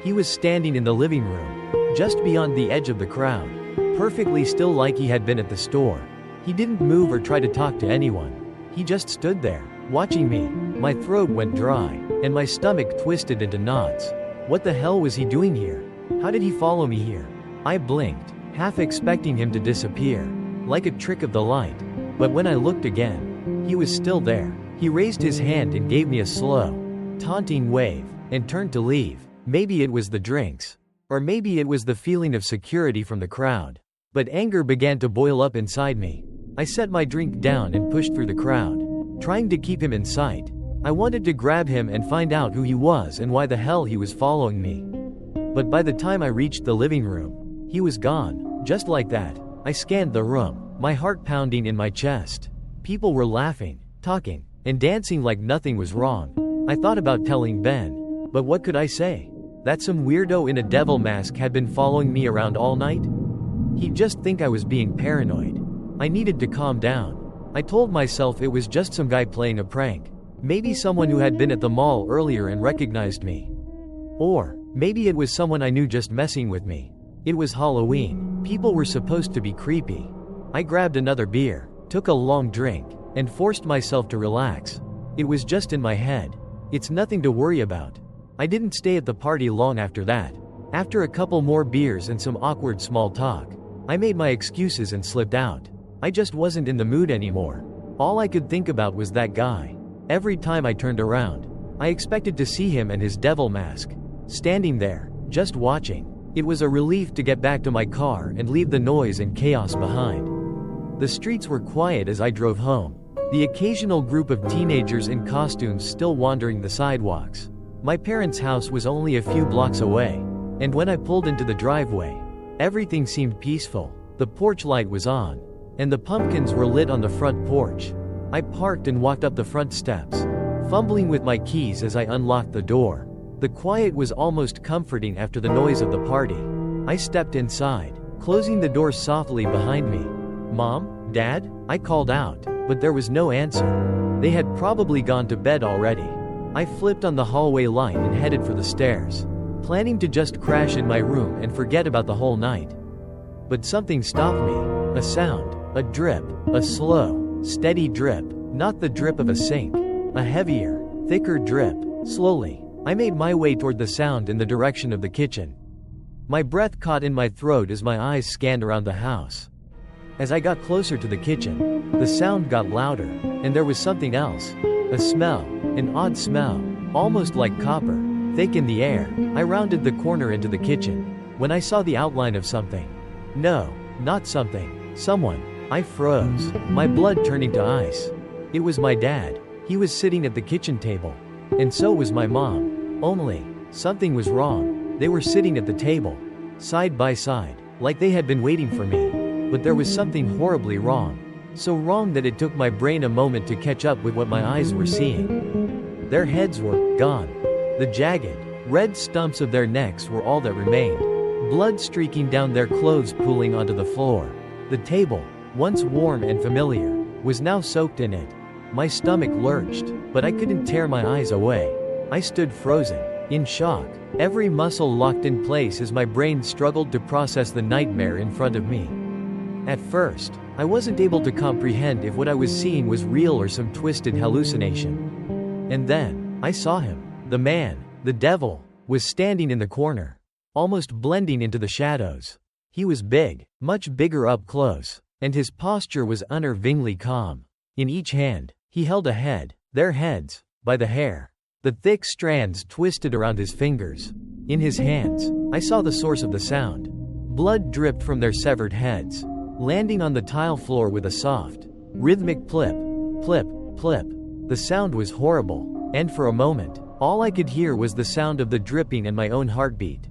He was standing in the living room, just beyond the edge of the crowd, perfectly still like he had been at the store. He didn't move or try to talk to anyone. He just stood there, watching me. My throat went dry, and my stomach twisted into knots. What the hell was he doing here? How did he follow me here? I blinked, half expecting him to disappear, like a trick of the light. But when I looked again, he was still there. He raised his hand and gave me a slow, taunting wave, and turned to leave. Maybe it was the drinks, or maybe it was the feeling of security from the crowd. But anger began to boil up inside me. I set my drink down and pushed through the crowd, trying to keep him in sight. I wanted to grab him and find out who he was and why the hell he was following me. But by the time I reached the living room, he was gone, just like that. I scanned the room, my heart pounding in my chest. People were laughing, talking, and dancing like nothing was wrong. I thought about telling Ben, but what could I say? That some weirdo in a devil mask had been following me around all night? He'd just think I was being paranoid. I needed to calm down. I told myself it was just some guy playing a prank. Maybe someone who had been at the mall earlier and recognized me. Or maybe it was someone I knew just messing with me. It was Halloween. People were supposed to be creepy. I grabbed another beer, took a long drink, and forced myself to relax. It was just in my head. It's nothing to worry about. I didn't stay at the party long after that. After a couple more beers and some awkward small talk, I made my excuses and slipped out. I just wasn't in the mood anymore. All I could think about was that guy. Every time I turned around, I expected to see him and his devil mask, standing there, just watching. It was a relief to get back to my car and leave the noise and chaos behind. The streets were quiet as I drove home, the occasional group of teenagers in costumes still wandering the sidewalks. My parents' house was only a few blocks away, and when I pulled into the driveway, everything seemed peaceful. The porch light was on, and the pumpkins were lit on the front porch. I parked and walked up the front steps, fumbling with my keys as I unlocked the door. The quiet was almost comforting after the noise of the party. I stepped inside, closing the door softly behind me. "Mom? Dad?" I called out, but there was no answer. They had probably gone to bed already. I flipped on the hallway light and headed for the stairs, planning to just crash in my room and forget about the whole night. But something stopped me. A sound, a drip, a slow, steady drip, not the drip of a sink. A heavier, thicker drip. Slowly, I made my way toward the sound in the direction of the kitchen. My breath caught in my throat as my eyes scanned around the house. As I got closer to the kitchen, the sound got louder, and there was something else. A smell, an odd smell, almost like copper, thick in the air. I rounded the corner into the kitchen, when I saw the outline of something. No, not something. Someone. I froze, my blood turning to ice. It was my dad. He was sitting at the kitchen table. And so was my mom. Only, something was wrong. They were sitting at the table, side by side, like they had been waiting for me. But there was something horribly wrong. So wrong that it took my brain a moment to catch up with what my eyes were seeing. Their heads were gone. The jagged, red stumps of their necks were all that remained. Blood streaking down their clothes pooling onto the floor. The table, once warm and familiar, was now soaked in it. My stomach lurched, but I couldn't tear my eyes away. I stood frozen, in shock, every muscle locked in place as my brain struggled to process the nightmare in front of me. At first, I wasn't able to comprehend if what I was seeing was real or some twisted hallucination. And then, I saw him. The man, the devil, was standing in the corner, almost blending into the shadows. He was big, much bigger up close, and his posture was unnervingly calm. In each hand, he held a head, their heads, by the hair. The thick strands twisted around his fingers. In his hands, I saw the source of the sound. Blood dripped from their severed heads, landing on the tile floor with a soft, rhythmic plip, plip, plip. The sound was horrible, and for a moment, all I could hear was the sound of the dripping and my own heartbeat.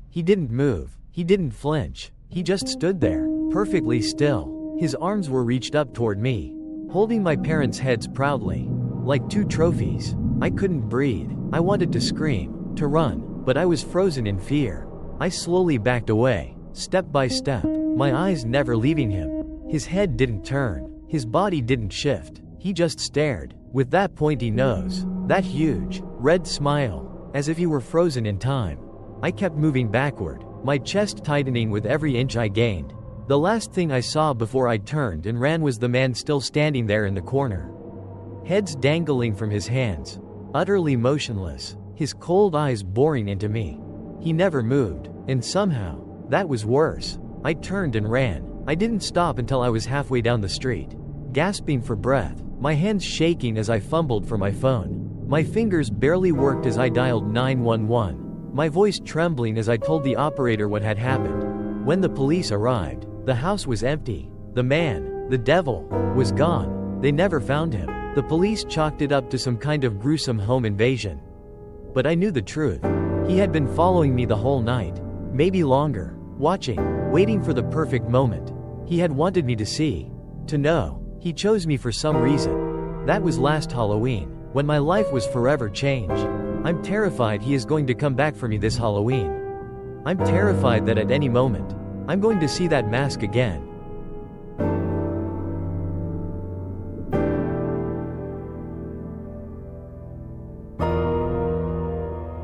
He didn't move, he didn't flinch, he just stood there, perfectly still. His arms were reached up toward me, holding my parents' heads proudly, like two trophies. I couldn't breathe. I wanted to scream, to run, but I was frozen in fear. I slowly backed away, step by step, my eyes never leaving him. His head didn't turn, his body didn't shift. He just stared, with that pointy nose, that huge, red smile, as if he were frozen in time. I kept moving backward, my chest tightening with every inch I gained. The last thing I saw before I turned and ran was the man still standing there in the corner. Heads dangling from his hands, utterly motionless, his cold eyes boring into me. He never moved, and somehow, that was worse. I turned and ran. I didn't stop until I was halfway down the street, gasping for breath, my hands shaking as I fumbled for my phone. My fingers barely worked as I dialed 911, my voice trembling as I told the operator what had happened. When the police arrived, the house was empty. The man, the devil, was gone. They never found him. The police chalked it up to some kind of gruesome home invasion. But I knew the truth. He had been following me the whole night, maybe longer, watching, waiting for the perfect moment. He had wanted me to see, to know. He chose me for some reason. That was last Halloween, when my life was forever changed. I'm terrified he is going to come back for me this Halloween. I'm terrified that at any moment, I'm going to see that mask again.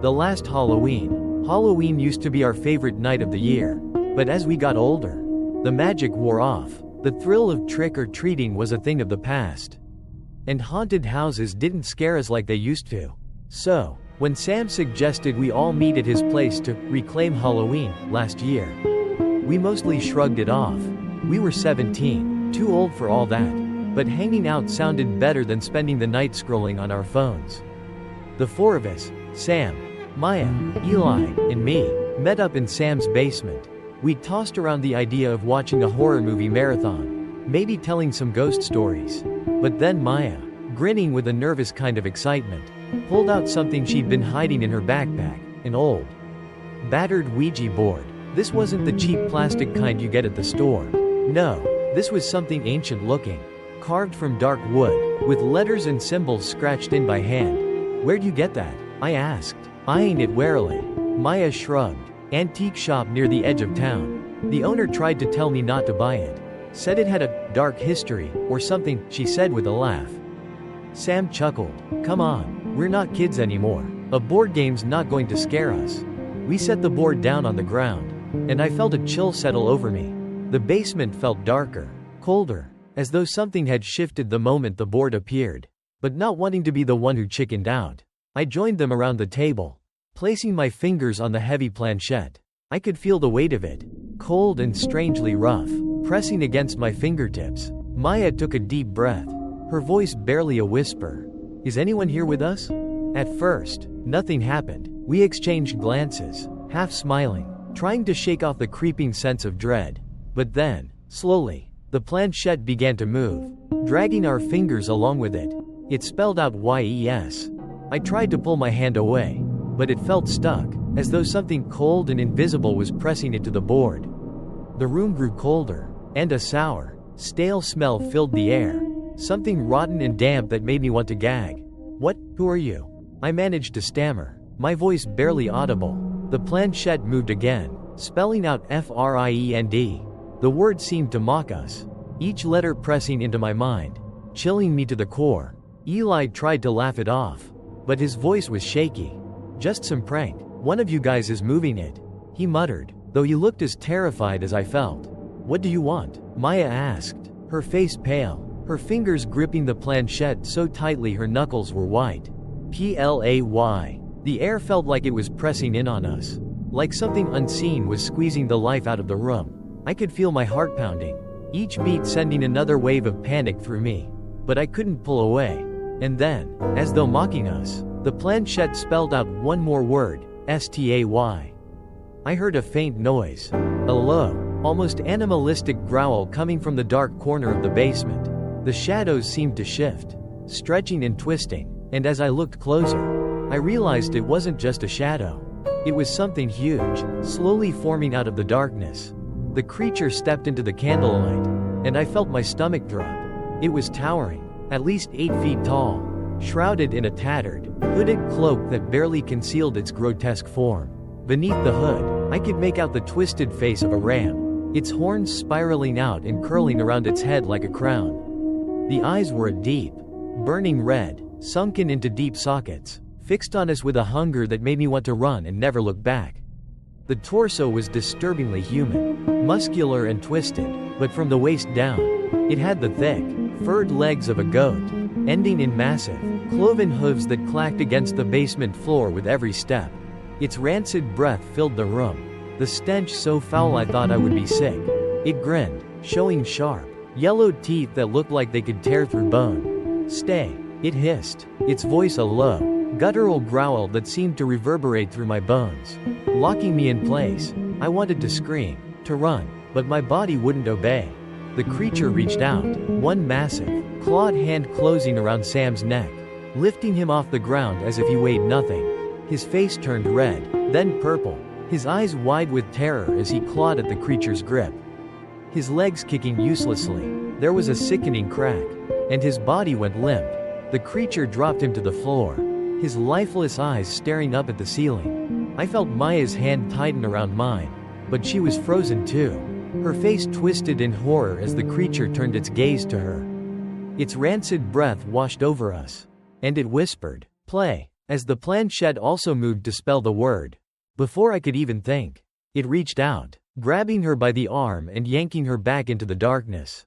The last Halloween. Halloween used to be our favorite night of the year. But as we got older, the magic wore off. The thrill of trick-or-treating was a thing of the past. And haunted houses didn't scare us like they used to. So, when Sam suggested we all meet at his place to reclaim Halloween last year, we mostly shrugged it off. We were 17, too old for all that. But hanging out sounded better than spending the night scrolling on our phones. The four of us, Sam, Maya, Eli, and me, met up in Sam's basement. We tossed around the idea of watching a horror movie marathon, maybe telling some ghost stories. But then Maya, grinning with a nervous kind of excitement, pulled out something she'd been hiding in her backpack, an old, battered Ouija board. This wasn't the cheap plastic kind you get at the store. No, this was something ancient looking, carved from dark wood, with letters and symbols scratched in by hand. Where'd you get that? I asked, eyeing it warily. Maya shrugged. Antique shop near the edge of town. The owner tried to tell me not to buy it. Said it had a dark history, or something, she said with a laugh. Sam chuckled. Come on, we're not kids anymore. A board game's not going to scare us. We set the board down on the ground, and I felt a chill settle over me. The basement felt darker, colder, as though something had shifted the moment the board appeared. But not wanting to be the one who chickened out, I joined them around the table, placing my fingers on the heavy planchette. I could feel the weight of it, cold and strangely rough, pressing against my fingertips. Maya took a deep breath, her voice barely a whisper. Is anyone here with us? At first, nothing happened. We exchanged glances, half smiling, trying to shake off the creeping sense of dread. But then, slowly, the planchette began to move, dragging our fingers along with it. It spelled out YES. I tried to pull my hand away, but it felt stuck, as though something cold and invisible was pressing it to the board. The room grew colder, and a sour, stale smell filled the air, something rotten and damp that made me want to gag. What? Who are you? I managed to stammer, my voice barely audible. The planchette moved again, spelling out FRIEND. The word seemed to mock us, each letter pressing into my mind, chilling me to the core. Eli tried to laugh it off, but his voice was shaky. Just some prank. One of you guys is moving it, he muttered, though he looked as terrified as I felt. What do you want? Maya asked, her face pale, her fingers gripping the planchette so tightly her knuckles were white. PLAY. The air felt like it was pressing in on us, like something unseen was squeezing the life out of the room. I could feel my heart pounding, each beat sending another wave of panic through me. But I couldn't pull away. And then, as though mocking us, the planchette spelled out one more word, STAY. I heard a faint noise, a low, almost animalistic growl coming from the dark corner of the basement. The shadows seemed to shift, stretching and twisting, and as I looked closer, I realized it wasn't just a shadow. It was something huge, slowly forming out of the darkness. The creature stepped into the candlelight, and I felt my stomach drop. It was towering, at least 8 feet tall, shrouded in a tattered, hooded cloak that barely concealed its grotesque form. Beneath the hood, I could make out the twisted face of a ram, its horns spiraling out and curling around its head like a crown. The eyes were a deep, burning red, sunken into deep sockets, fixed on us with a hunger that made me want to run and never look back. The torso was disturbingly human, muscular and twisted, but from the waist down, it had the thick, furred legs of a goat, ending in massive, cloven hooves that clacked against the basement floor with every step. Its rancid breath filled the room, the stench so foul I thought I would be sick. It grinned, showing sharp, yellowed teeth that looked like they could tear through bone. Stay, it hissed, its voice a low, guttural growl that seemed to reverberate through my bones, locking me in place. I wanted to scream, to run, but my body wouldn't obey. The creature reached out, one massive, clawed hand closing around Sam's neck, lifting him off the ground as if he weighed nothing. His face turned red, then purple, his eyes wide with terror as he clawed at the creature's grip. His legs kicking uselessly, there was a sickening crack, and his body went limp, The creature dropped him to the floor, his lifeless eyes staring up at the ceiling. I felt Maya's hand tighten around mine, but she was frozen too. Her face twisted in horror as the creature turned its gaze to her. Its rancid breath washed over us, and it whispered, "Play," as the planchette also moved to spell the word. Before I could even think, it reached out, grabbing her by the arm and yanking her back into the darkness.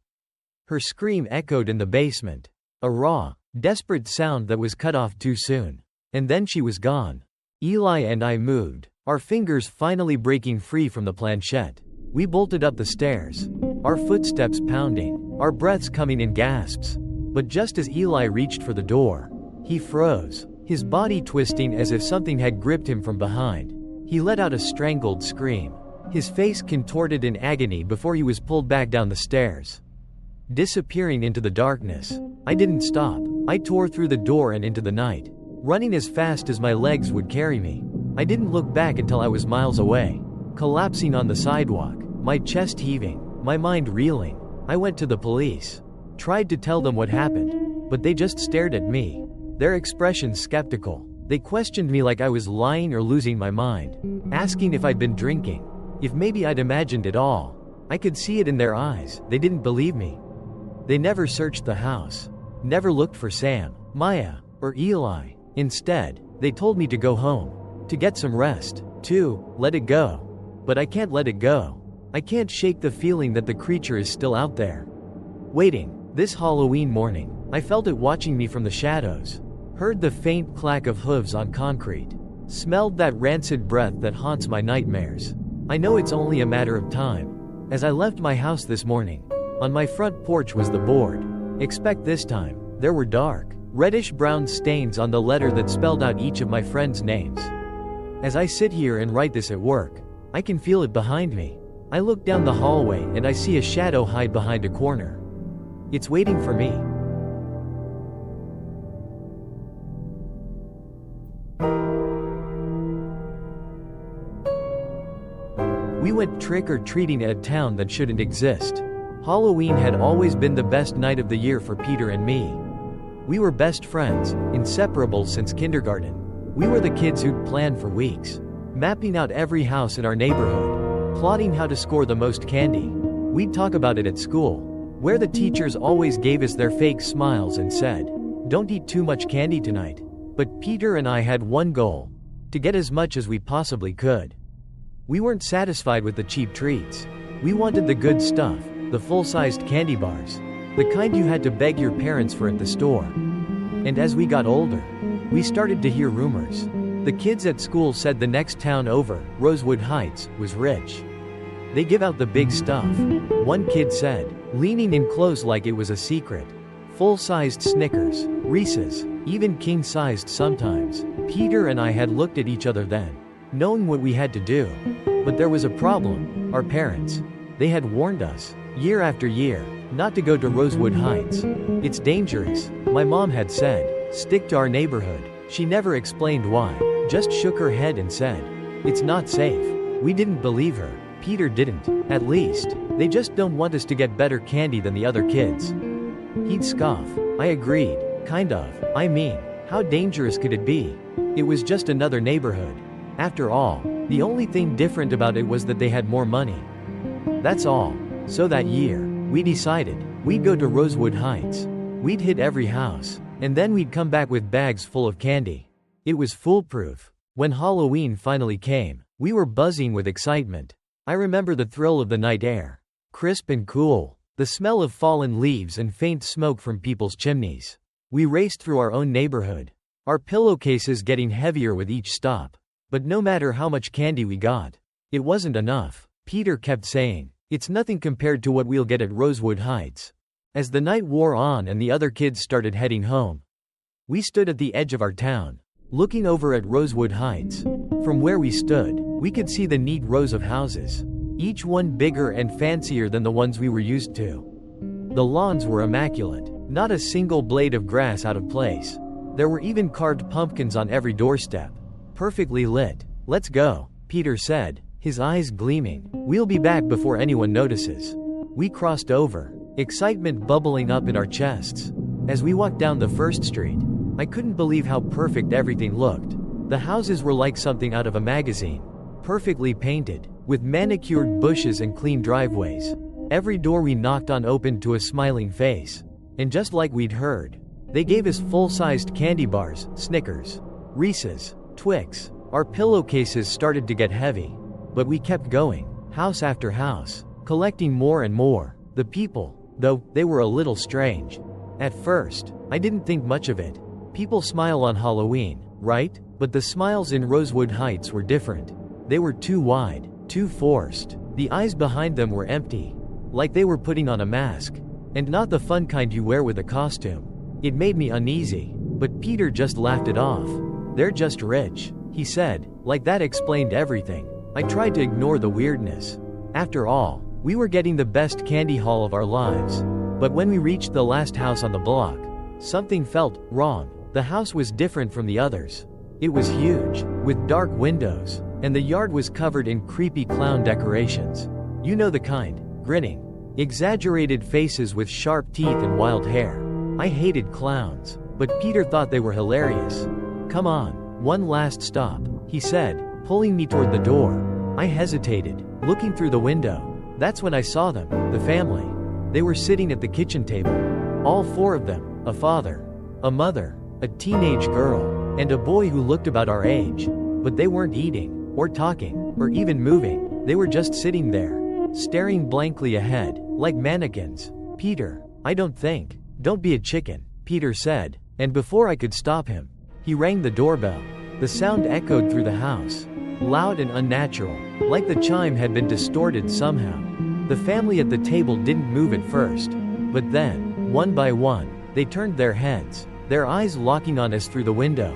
Her scream echoed in the basement, a raw, desperate sound that was cut off too soon. And then she was gone. Eli and I moved, our fingers finally breaking free from the planchette. We bolted up the stairs, our footsteps pounding, our breaths coming in gasps. But just as Eli reached for the door, he froze, his body twisting as if something had gripped him from behind. He let out a strangled scream, his face contorted in agony before he was pulled back down the stairs, disappearing into the darkness. I didn't stop. I tore through the door and into the night, running as fast as my legs would carry me. I didn't look back until I was miles away, collapsing on the sidewalk, my chest heaving, my mind reeling. I went to the police, tried to tell them what happened, but they just stared at me, their expressions skeptical. They questioned me like I was lying or losing my mind, asking if I'd been drinking, if maybe I'd imagined it all. I could see it in their eyes. They didn't believe me. They never searched the house, never looked for Sam, Maya, or Eli. Instead, they told me to go home, to get some rest, to let it go. But I can't let it go. I can't shake the feeling that the creature is still out there, waiting. This Halloween morning, I felt it watching me from the shadows, heard the faint clack of hooves on concrete, smelled that rancid breath that haunts my nightmares. I know it's only a matter of time. As I left my house this morning, on my front porch was the board, "Expect this time." There were dark, reddish-brown stains on the letter that spelled out each of my friends' names. As I sit here and write this at work, I can feel it behind me. I look down the hallway and I see a shadow hide behind a corner. It's waiting for me. We went trick-or-treating at a town that shouldn't exist. Halloween had always been the best night of the year for Peter and me. We were best friends, inseparable since kindergarten. We were the kids who'd planned for weeks, mapping out every house in our neighborhood, plotting how to score the most candy. We'd talk about it at school, where the teachers always gave us their fake smiles and said, "Don't eat too much candy tonight." But Peter and I had one goal: to get as much as we possibly could. We weren't satisfied with the cheap treats. We wanted the good stuff, the full-sized candy bars, the kind you had to beg your parents for at the store. And as we got older, we started to hear rumors. The kids at school said the next town over, Rosewood Heights, was rich. They give out the big stuff, one kid said, leaning in close like it was a secret. Full-sized Snickers, Reese's, even king-sized sometimes. Peter and I had looked at each other then, knowing what we had to do. But there was a problem. Our parents. They had warned us, year after year, not to go to Rosewood Heights. It's dangerous, my mom had said. Stick to our neighborhood. She never explained why, just shook her head and said, "It's not safe." We didn't believe her. Peter didn't. At least, they just don't want us to get better candy than the other kids. He'd scoff. I agreed. Kind of. I mean, how dangerous could it be? It was just another neighborhood. After all, the only thing different about it was that they had more money. That's all. So that year, we decided, we'd go to Rosewood Heights. We'd hit every house, and then we'd come back with bags full of candy. It was foolproof. When Halloween finally came, we were buzzing with excitement. I remember the thrill of the night air. Crisp and cool. The smell of fallen leaves and faint smoke from people's chimneys. We raced through our own neighborhood, our pillowcases getting heavier with each stop. But no matter how much candy we got, it wasn't enough. Peter kept saying, "It's nothing compared to what we'll get at Rosewood Heights." As the night wore on and the other kids started heading home, we stood at the edge of our town, looking over at Rosewood Heights. From where we stood, we could see the neat rows of houses, each one bigger and fancier than the ones we were used to. The lawns were immaculate, not a single blade of grass out of place. There were even carved pumpkins on every doorstep, perfectly lit. "Let's go," Peter said, his eyes gleaming. "We'll be back before anyone notices." We crossed over, excitement bubbling up in our chests. As we walked down the first street, I couldn't believe how perfect everything looked. The houses were like something out of a magazine. Perfectly painted, with manicured bushes and clean driveways. Every door we knocked on opened to a smiling face. And just like we'd heard, they gave us full-sized candy bars, Snickers, Reese's, Twix. Our pillowcases started to get heavy. But we kept going, house after house, collecting more and more. The people, though, they were a little strange. At first, I didn't think much of it. People smile on Halloween, right? But the smiles in Rosewood Heights were different. They were too wide, too forced. The eyes behind them were empty, like they were putting on a mask. And not the fun kind you wear with a costume. It made me uneasy, but Peter just laughed it off. "They're just rich," he said, like that explained everything. I tried to ignore the weirdness. After all, we were getting the best candy haul of our lives. But when we reached the last house on the block, something felt wrong. The house was different from the others. It was huge, with dark windows, and the yard was covered in creepy clown decorations. You know the kind, grinning, exaggerated faces with sharp teeth and wild hair. I hated clowns, but Peter thought they were hilarious. "Come on, one last stop," he said, pulling me toward the door. I hesitated, looking through the window. That's when I saw them, the family. They were sitting at the kitchen table. All four of them, a father, a mother, a teenage girl, and a boy who looked about our age. But they weren't eating, or talking, or even moving. They were just sitting there, staring blankly ahead, like mannequins. "Peter, I don't think. Don't be a chicken," Peter said, and before I could stop him, he rang the doorbell. The sound echoed through the house, loud and unnatural, like the chime had been distorted somehow. The family at the table didn't move at first, but then, one by one, they turned their heads, their eyes locking on us through the window.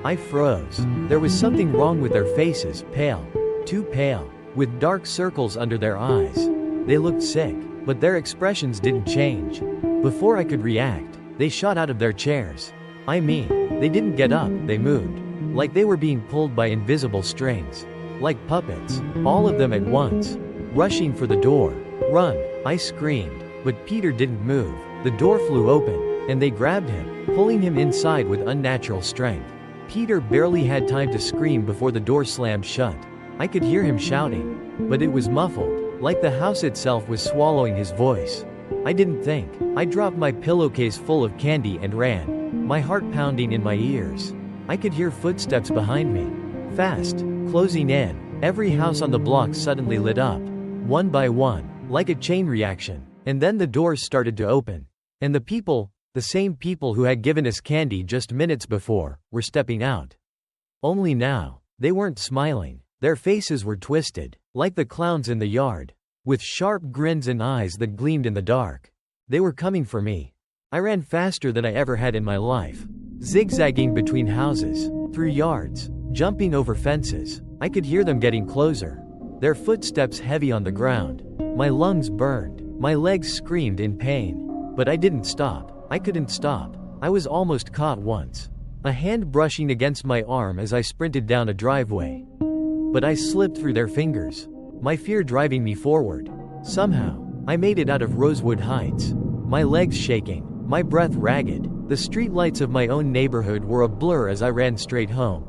I froze. There was something wrong with their faces, pale, too pale, with dark circles under their eyes. They looked sick, but their expressions didn't change. Before I could react, they shot out of their chairs. I mean, they didn't get up, they moved, like they were being pulled by invisible strings. Like puppets, all of them at once, rushing for the door. "Run!" I screamed, but Peter didn't move. The door flew open, and they grabbed him, pulling him inside with unnatural strength. Peter barely had time to scream before the door slammed shut. I could hear him shouting, but it was muffled, like the house itself was swallowing his voice. I didn't think. I dropped my pillowcase full of candy and ran, my heart pounding in my ears. I could hear footsteps behind me, fast, closing in. Every house on the block suddenly lit up, one by one, like a chain reaction, and then the doors started to open. And the people, the same people who had given us candy just minutes before, were stepping out. Only now, they weren't smiling. Their faces were twisted, like the clowns in the yard, with sharp grins and eyes that gleamed in the dark. They were coming for me. I ran faster than I ever had in my life, zigzagging between houses, through yards, jumping over fences. I could hear them getting closer, their footsteps heavy on the ground. My lungs burned, my legs screamed in pain. But I didn't stop. I couldn't stop. I was almost caught once, a hand brushing against my arm as I sprinted down a driveway. But I slipped through their fingers, my fear driving me forward. Somehow, I made it out of Rosewood Heights, my legs shaking, my breath ragged. The streetlights of my own neighborhood were a blur as I ran straight home.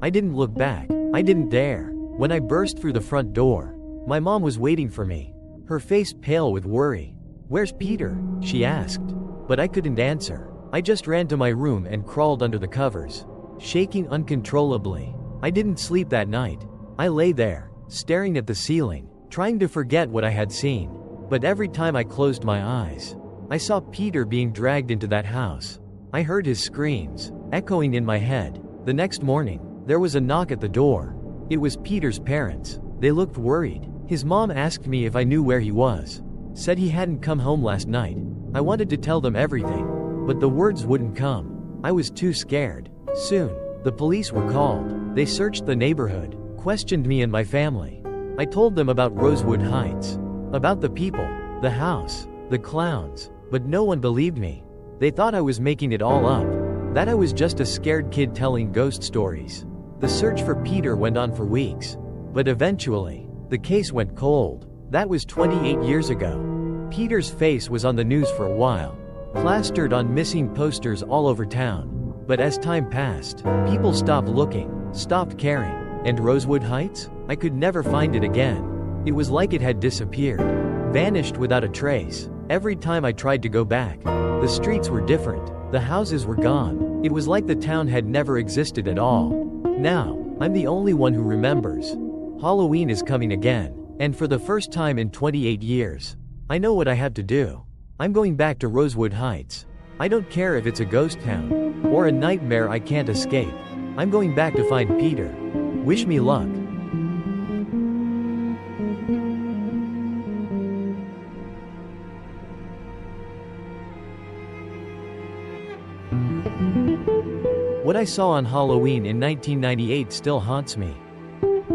I didn't look back. I didn't dare. When I burst through the front door, my mom was waiting for me, her face pale with worry. "Where's Peter?" she asked. But I couldn't answer. I just ran to my room and crawled under the covers, shaking uncontrollably. I didn't sleep that night. I lay there, staring at the ceiling, trying to forget what I had seen. But every time I closed my eyes, I saw Peter being dragged into that house. I heard his screams, echoing in my head. The next morning, there was a knock at the door. It was Peter's parents. They looked worried. His mom asked me if I knew where he was. Said he hadn't come home last night. I wanted to tell them everything, but the words wouldn't come. I was too scared. Soon, the police were called. They searched the neighborhood, questioned me and my family. I told them about Rosewood Heights, about the people, the house, the clowns, but no one believed me. They thought I was making it all up, that I was just a scared kid telling ghost stories. The search for Peter went on for weeks, but eventually, the case went cold. That was 28 years ago. Peter's face was on the news for a while, plastered on missing posters all over town. But as time passed, people stopped looking, stopped caring. And Rosewood Heights? I could never find it again. It was like it had disappeared, vanished without a trace. Every time I tried to go back, the streets were different, the houses were gone. It was like the town had never existed at all. Now, I'm the only one who remembers. Halloween is coming again, and for the first time in 28 years, I know what I have to do. I'm going back to Rosewood Heights. I don't care if it's a ghost town, or a nightmare I can't escape. I'm going back to find Peter. Wish me luck. What I saw on Halloween in 1998 still haunts me.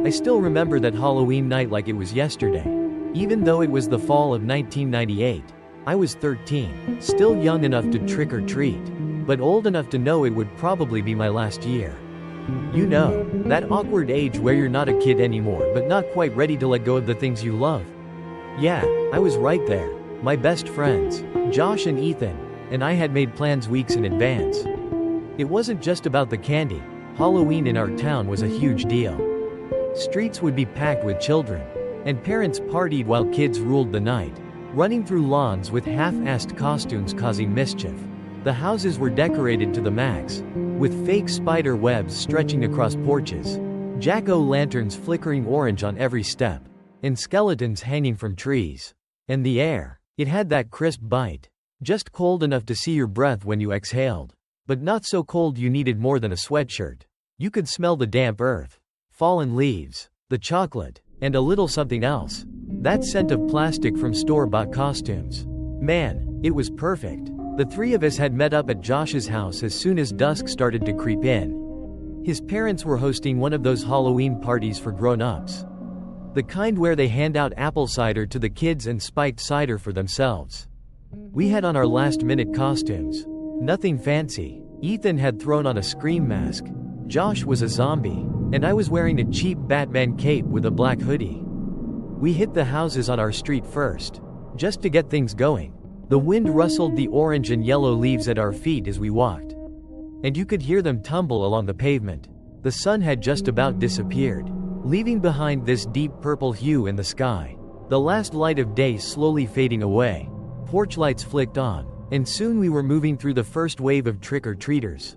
I still remember that Halloween night like it was yesterday. Even though it was the fall of 1998, I was 13, still young enough to trick or treat, but old enough to know it would probably be my last year. You know, that awkward age where you're not a kid anymore but not quite ready to let go of the things you love. Yeah, I was right there. My best friends, Josh and Ethan, and I had made plans weeks in advance. It wasn't just about the candy. Halloween in our town was a huge deal. Streets would be packed with children, and parents partied while kids ruled the night, running through lawns with half-assed costumes causing mischief. The houses were decorated to the max, with fake spider webs stretching across porches, jack-o'-lanterns flickering orange on every step, and skeletons hanging from trees. And the air, it had that crisp bite, just cold enough to see your breath when you exhaled, but not so cold you needed more than a sweatshirt. You could smell the damp earth, fallen leaves, the chocolate, and a little something else. That scent of plastic from store-bought costumes. Man, it was perfect. The three of us had met up at Josh's house as soon as dusk started to creep in. His parents were hosting one of those Halloween parties for grown-ups. The kind where they hand out apple cider to the kids and spiked cider for themselves. We had on our last-minute costumes. Nothing fancy. Ethan had thrown on a scream mask. Josh was a zombie, and I was wearing a cheap Batman cape with a black hoodie. We hit the houses on our street first, just to get things going. The wind rustled the orange and yellow leaves at our feet as we walked, and you could hear them tumble along the pavement. The sun had just about disappeared, leaving behind this deep purple hue in the sky. The last light of day slowly fading away. Porch lights flicked on, and soon we were moving through the first wave of trick-or-treaters.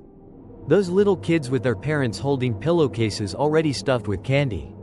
Those little kids with their parents holding pillowcases already stuffed with candy.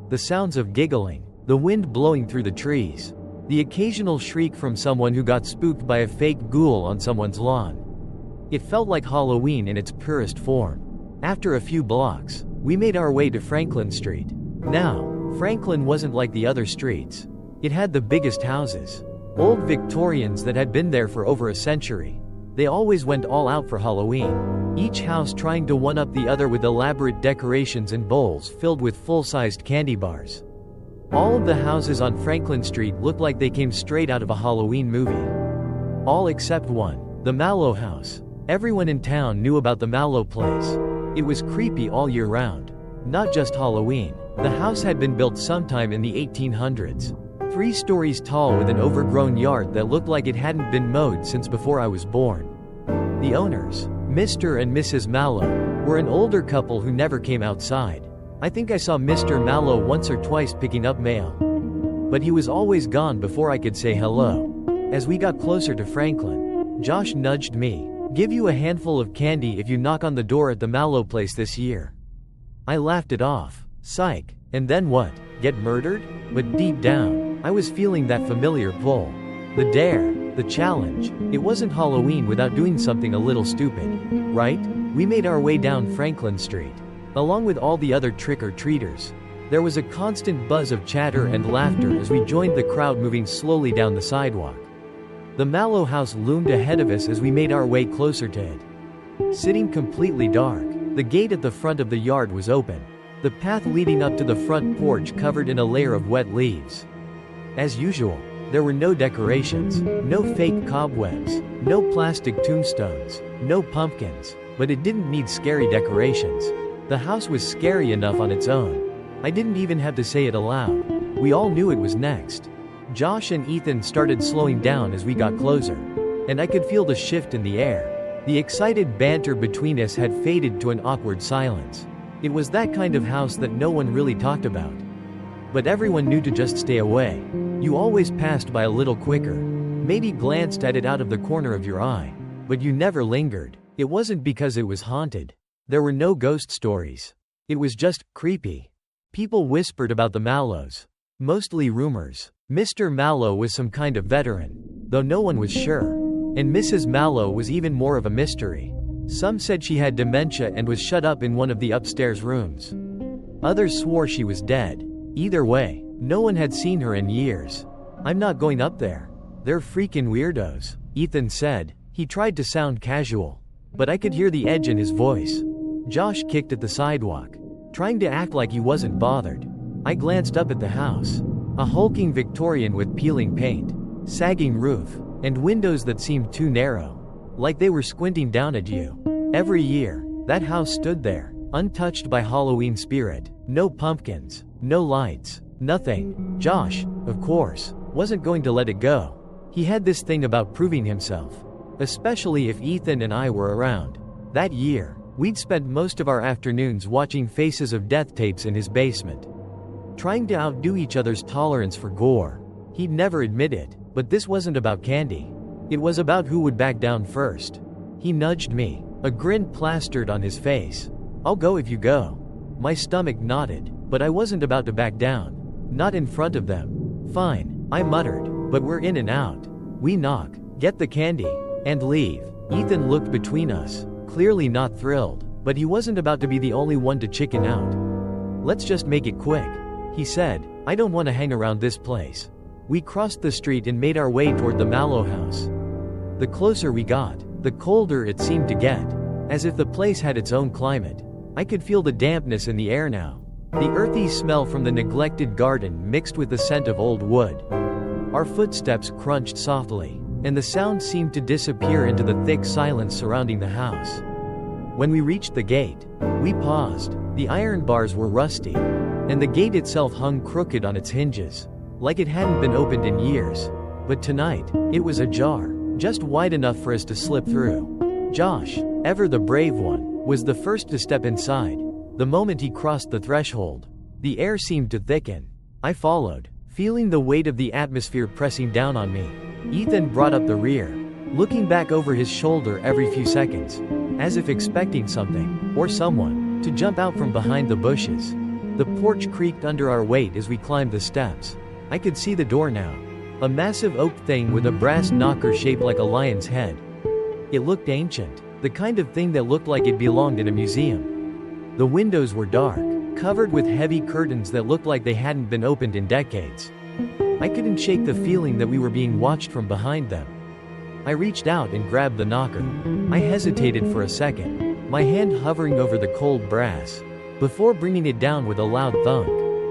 The sounds of giggling, the wind blowing through the trees. The occasional shriek from someone who got spooked by a fake ghoul on someone's lawn. It felt like Halloween in its purest form. After a few blocks, we made our way to Franklin Street. Now, Franklin wasn't like the other streets. It had the biggest houses. Old Victorians that had been there for over a century. They always went all out for Halloween, each house trying to one-up the other with elaborate decorations and bowls filled with full-sized candy bars. All of the houses on Franklin Street looked like they came straight out of a Halloween movie. All except one, the Mallow House. Everyone in town knew about the Mallow place. It was creepy all year round, not just Halloween. The house had been built sometime in the 1800s. 3 stories tall with an overgrown yard that looked like it hadn't been mowed since before I was born. The owners, Mr. and Mrs. Mallow, were an older couple who never came outside. I think I saw Mr. Mallow once or twice picking up mail. But he was always gone before I could say hello. As we got closer to Franklin, Josh nudged me. "Give you a handful of candy if you knock on the door at the Mallow place this year." I laughed it off. Psych. And then what? Get murdered? But deep down, I was feeling that familiar pull. The dare, the challenge. It wasn't Halloween without doing something a little stupid, right? We made our way down Franklin Street. Along with all the other trick-or-treaters, there was a constant buzz of chatter and laughter as we joined the crowd moving slowly down the sidewalk. The Mallow house loomed ahead of us as we made our way closer to it. Sitting completely dark, the gate at the front of the yard was open. The path leading up to the front porch covered in a layer of wet leaves. As usual, there were no decorations, no fake cobwebs, no plastic tombstones, no pumpkins, but it didn't need scary decorations. The house was scary enough on its own. I didn't even have to say it aloud. We all knew it was next. Josh and Ethan started slowing down as we got closer. and I could feel the shift in the air. The excited banter between us had faded to an awkward silence. It was that kind of house that no one really talked about. But everyone knew to just stay away. You always passed by a little quicker, maybe glanced at it out of the corner of your eye, but you never lingered. It wasn't because it was haunted. There were no ghost stories. It was just creepy. People whispered about the Mallows. Mostly rumors. Mr. Mallow was some kind of veteran, though no one was sure. And Mrs. Mallow was even more of a mystery. Some said she had dementia and was shut up in one of the upstairs rooms. Others swore she was dead. Either way, no one had seen her in years. I'm not going up there. They're freaking weirdos, Ethan said. He tried to sound casual, but I could hear the edge in his voice. Josh kicked at the sidewalk, trying to act like he wasn't bothered. I glanced up at the house. A hulking Victorian with peeling paint, sagging roof, and windows that seemed too narrow, like they were squinting down at you. Every year, that house stood there, untouched by Halloween spirit. No pumpkins, no lights, nothing. Josh, of course, wasn't going to let it go. He had this thing about proving himself, especially if Ethan and I were around. That year, we'd spent most of our afternoons watching Faces of Death tapes in his basement, trying to outdo each other's tolerance for gore. He'd never admit it, but this wasn't about candy. It was about who would back down first. He nudged me, a grin plastered on his face. I'll go if you go. My stomach nodded, but I wasn't about to back down. Not in front of them. Fine, I muttered, but we're in and out. We knock, get the candy, and leave. Ethan looked between us, clearly not thrilled, but he wasn't about to be the only one to chicken out. Let's just make it quick, he said. I don't want to hang around this place. We crossed the street and made our way toward the Mallow house. The closer we got, the colder it seemed to get, as if the place had its own climate. I could feel the dampness in the air now. The earthy smell from the neglected garden mixed with the scent of old wood. Our footsteps crunched softly, and the sound seemed to disappear into the thick silence surrounding the house. When we reached the gate, we paused. The iron bars were rusty, and the gate itself hung crooked on its hinges, like it hadn't been opened in years. But tonight, it was ajar, just wide enough for us to slip through. Josh, ever the brave one, was the first to step inside. The moment he crossed the threshold, the air seemed to thicken. I followed, feeling the weight of the atmosphere pressing down on me. Ethan brought up the rear, looking back over his shoulder every few seconds, as if expecting something, or someone, to jump out from behind the bushes. The porch creaked under our weight as we climbed the steps. I could see the door now. A massive oak thing with a brass knocker shaped like a lion's head. It looked ancient, the kind of thing that looked like it belonged in a museum. The windows were dark, covered with heavy curtains that looked like they hadn't been opened in decades. I couldn't shake the feeling that we were being watched from behind them. I reached out and grabbed the knocker. I hesitated for a second, my hand hovering over the cold brass, before bringing it down with a loud thunk.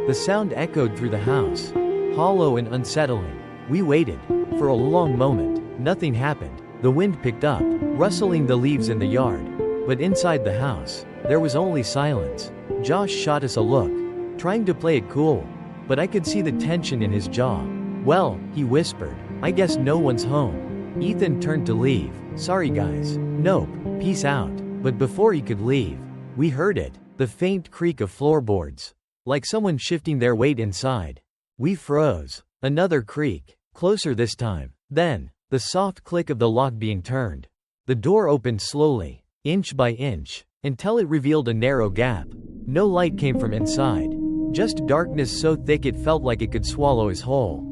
The sound echoed through the house, hollow and unsettling. We waited. For a long moment, nothing happened. The wind picked up, rustling the leaves in the yard. But inside the house, there was only silence. Josh shot us a look, trying to play it cool, but I could see the tension in his jaw. Well, he whispered, I guess no one's home. Ethan turned to leave. Sorry guys. Nope. Peace out. But before he could leave, we heard it. The faint creak of floorboards, like someone shifting their weight inside. We froze. Another creak, closer this time. Then, the soft click of the lock being turned. The door opened slowly, inch by inch, until it revealed a narrow gap. No light came from inside, just darkness so thick it felt like it could swallow us whole.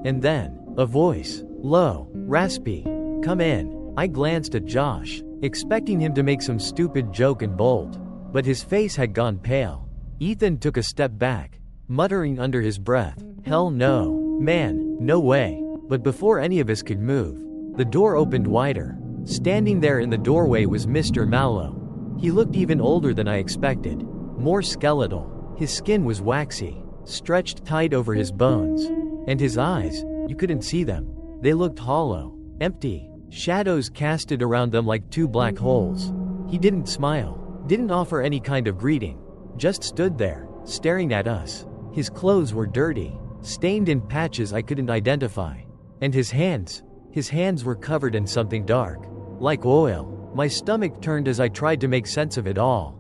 And then, a voice, low, raspy. Come in. I glanced at Josh, expecting him to make some stupid joke and bolt, but his face had gone pale. Ethan took a step back, muttering under his breath, hell no. Man, no way. But before any of us could move, the door opened wider. Standing there in the doorway was Mr. Mallow. He looked even older than I expected, more skeletal. His skin was waxy, stretched tight over his bones, and his eyes, you couldn't see them. They looked hollow, empty, shadows casted around them like two black holes. He didn't smile, didn't offer any kind of greeting, just stood there, staring at us. His clothes were dirty, stained in patches I couldn't identify, and his hands, His hands were covered in something dark, like oil. My stomach turned as I tried to make sense of it all.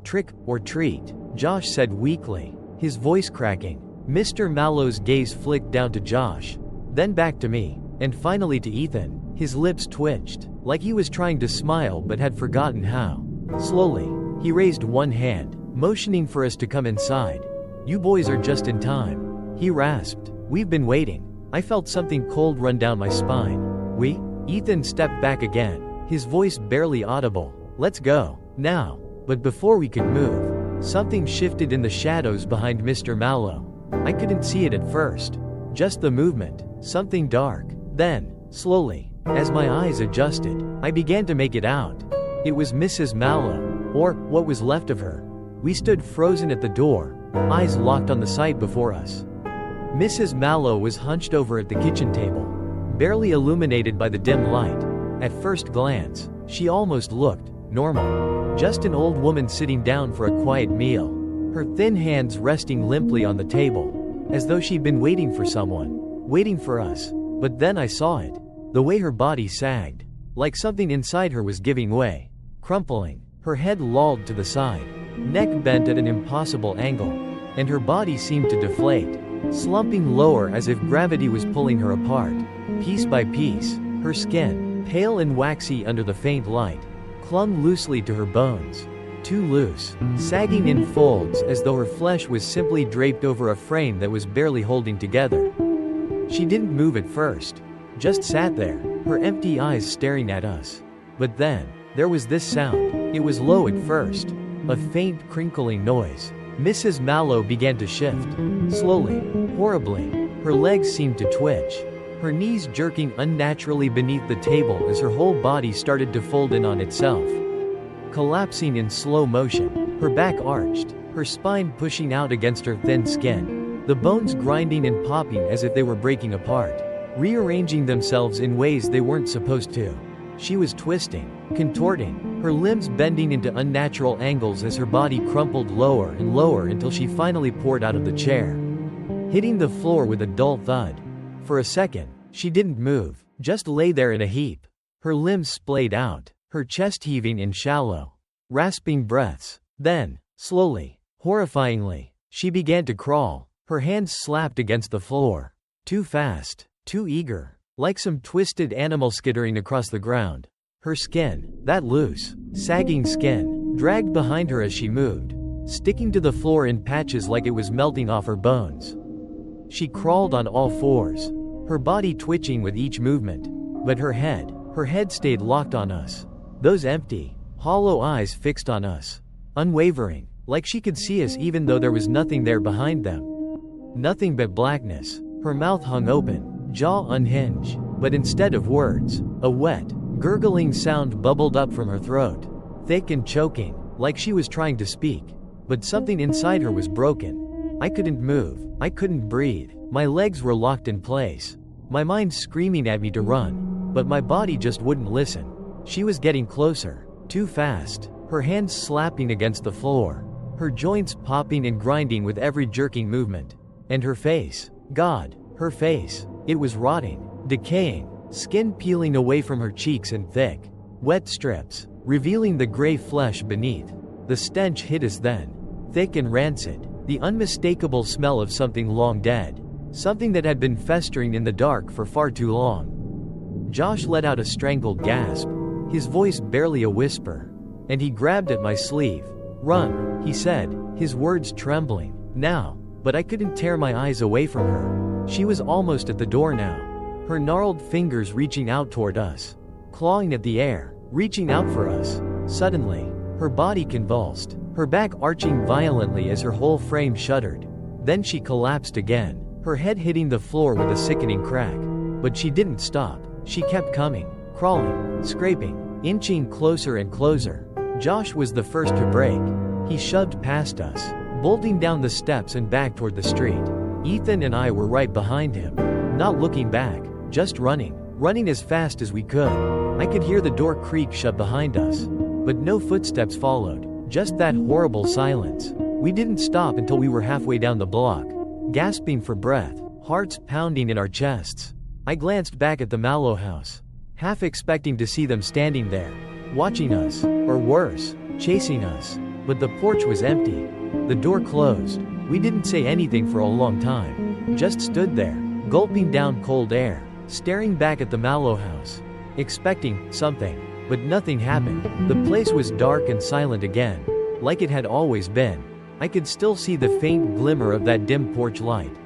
Trick or treat, Josh said weakly, his voice cracking. Mr. Mallow's gaze flicked down to Josh, then back to me, and finally to Ethan. His lips twitched, like he was trying to smile but had forgotten how. Slowly, he raised one hand, motioning for us to come inside. "You boys are just in time," he rasped. "We've been waiting." I felt something cold run down my spine. "We?" Ethan stepped back again, his voice barely audible. "Let's go, now." But before we could move, something shifted in the shadows behind Mr. Mallow. I couldn't see it at first, just the movement, something dark. Then, slowly, as my eyes adjusted, I began to make it out. It was Mrs. Mallow, or what was left of her. We stood frozen at the door, eyes locked on the sight before us. Mrs. Mallow was hunched over at the kitchen table, barely illuminated by the dim light. At first glance, she almost looked normal. Just an old woman sitting down for a quiet meal, her thin hands resting limply on the table, as though she'd been waiting for someone, waiting for us. But then I saw it. The way her body sagged, like something inside her was giving way, crumpling. Her head lolled to the side, neck bent at an impossible angle, and her body seemed to deflate, slumping lower as if gravity was pulling her apart. Piece by piece, her skin, pale and waxy under the faint light, clung loosely to her bones. Too loose, sagging in folds as though her flesh was simply draped over a frame that was barely holding together. She didn't move at first, just sat there, her empty eyes staring at us. But then, there was this sound. It was low at first, a faint crinkling noise. Mrs. Mallow began to shift, slowly, horribly. Her legs seemed to twitch, her knees jerking unnaturally beneath the table as her whole body started to fold in on itself. Collapsing in slow motion, her back arched, her spine pushing out against her thin skin, the bones grinding and popping as if they were breaking apart, rearranging themselves in ways they weren't supposed to. She was twisting, contorting, her limbs bending into unnatural angles as her body crumpled lower and lower until she finally poured out of the chair, hitting the floor with a dull thud. For a second, she didn't move, just lay there in a heap, her limbs splayed out, her chest heaving in shallow, rasping breaths. Then, slowly, horrifyingly, she began to crawl, her hands slapped against the floor. Too fast, too eager, like some twisted animal skittering across the ground. Her skin, that loose, sagging skin, dragged behind her as she moved, sticking to the floor in patches like it was melting off her bones. She crawled on all fours, her body twitching with each movement. But her head stayed locked on us. Those empty, hollow eyes fixed on us, unwavering, like she could see us even though there was nothing there behind them. Nothing but blackness. Her mouth hung open, jaw unhinged, but instead of words, a wet, gurgling sound bubbled up from her throat, thick and choking, like she was trying to speak. But something inside her was broken. I couldn't move, I couldn't breathe, my legs were locked in place, my mind screaming at me to run, but my body just wouldn't listen. She was getting closer, too fast, her hands slapping against the floor, her joints popping and grinding with every jerking movement. And her face, God, her face, it was rotting, decaying, skin peeling away from her cheeks in thick, wet strips, revealing the gray flesh beneath. The stench hit us then, thick and rancid, the unmistakable smell of something long dead, something that had been festering in the dark for far too long. Josh let out a strangled gasp, his voice barely a whisper, and he grabbed at my sleeve. "Run," he said, his words trembling. "Now." But I couldn't tear my eyes away from her. She was almost at the door now, her gnarled fingers reaching out toward us, clawing at the air, reaching out for us. Suddenly, her body convulsed, her back arching violently as her whole frame shuddered. Then she collapsed again, her head hitting the floor with a sickening crack. But she didn't stop. She kept coming, crawling, scraping, inching closer and closer. Josh was the first to break. He shoved past us, bolting down the steps and back toward the street. Ethan and I were right behind him, not looking back, just running as fast as we could. I could hear the door creak shut behind us, but no footsteps followed, just that horrible silence. We didn't stop until we were halfway down the block, gasping for breath, hearts pounding in our chests. I glanced back at the Mallow house, half expecting to see them standing there, watching us, or worse, chasing us. But the porch was empty. The door closed. We didn't say anything for a long time. Just stood there, gulping down cold air, staring back at the Mallow house, expecting something. But nothing happened. The place was dark and silent again, like it had always been. I could still see the faint glimmer of that dim porch light.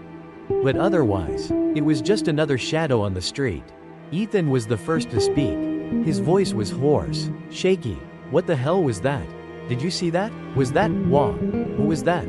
But otherwise, it was just another shadow on the street. Ethan was the first to speak. His voice was hoarse, shaky. What the hell was that? Did you see that? Was that, what was that?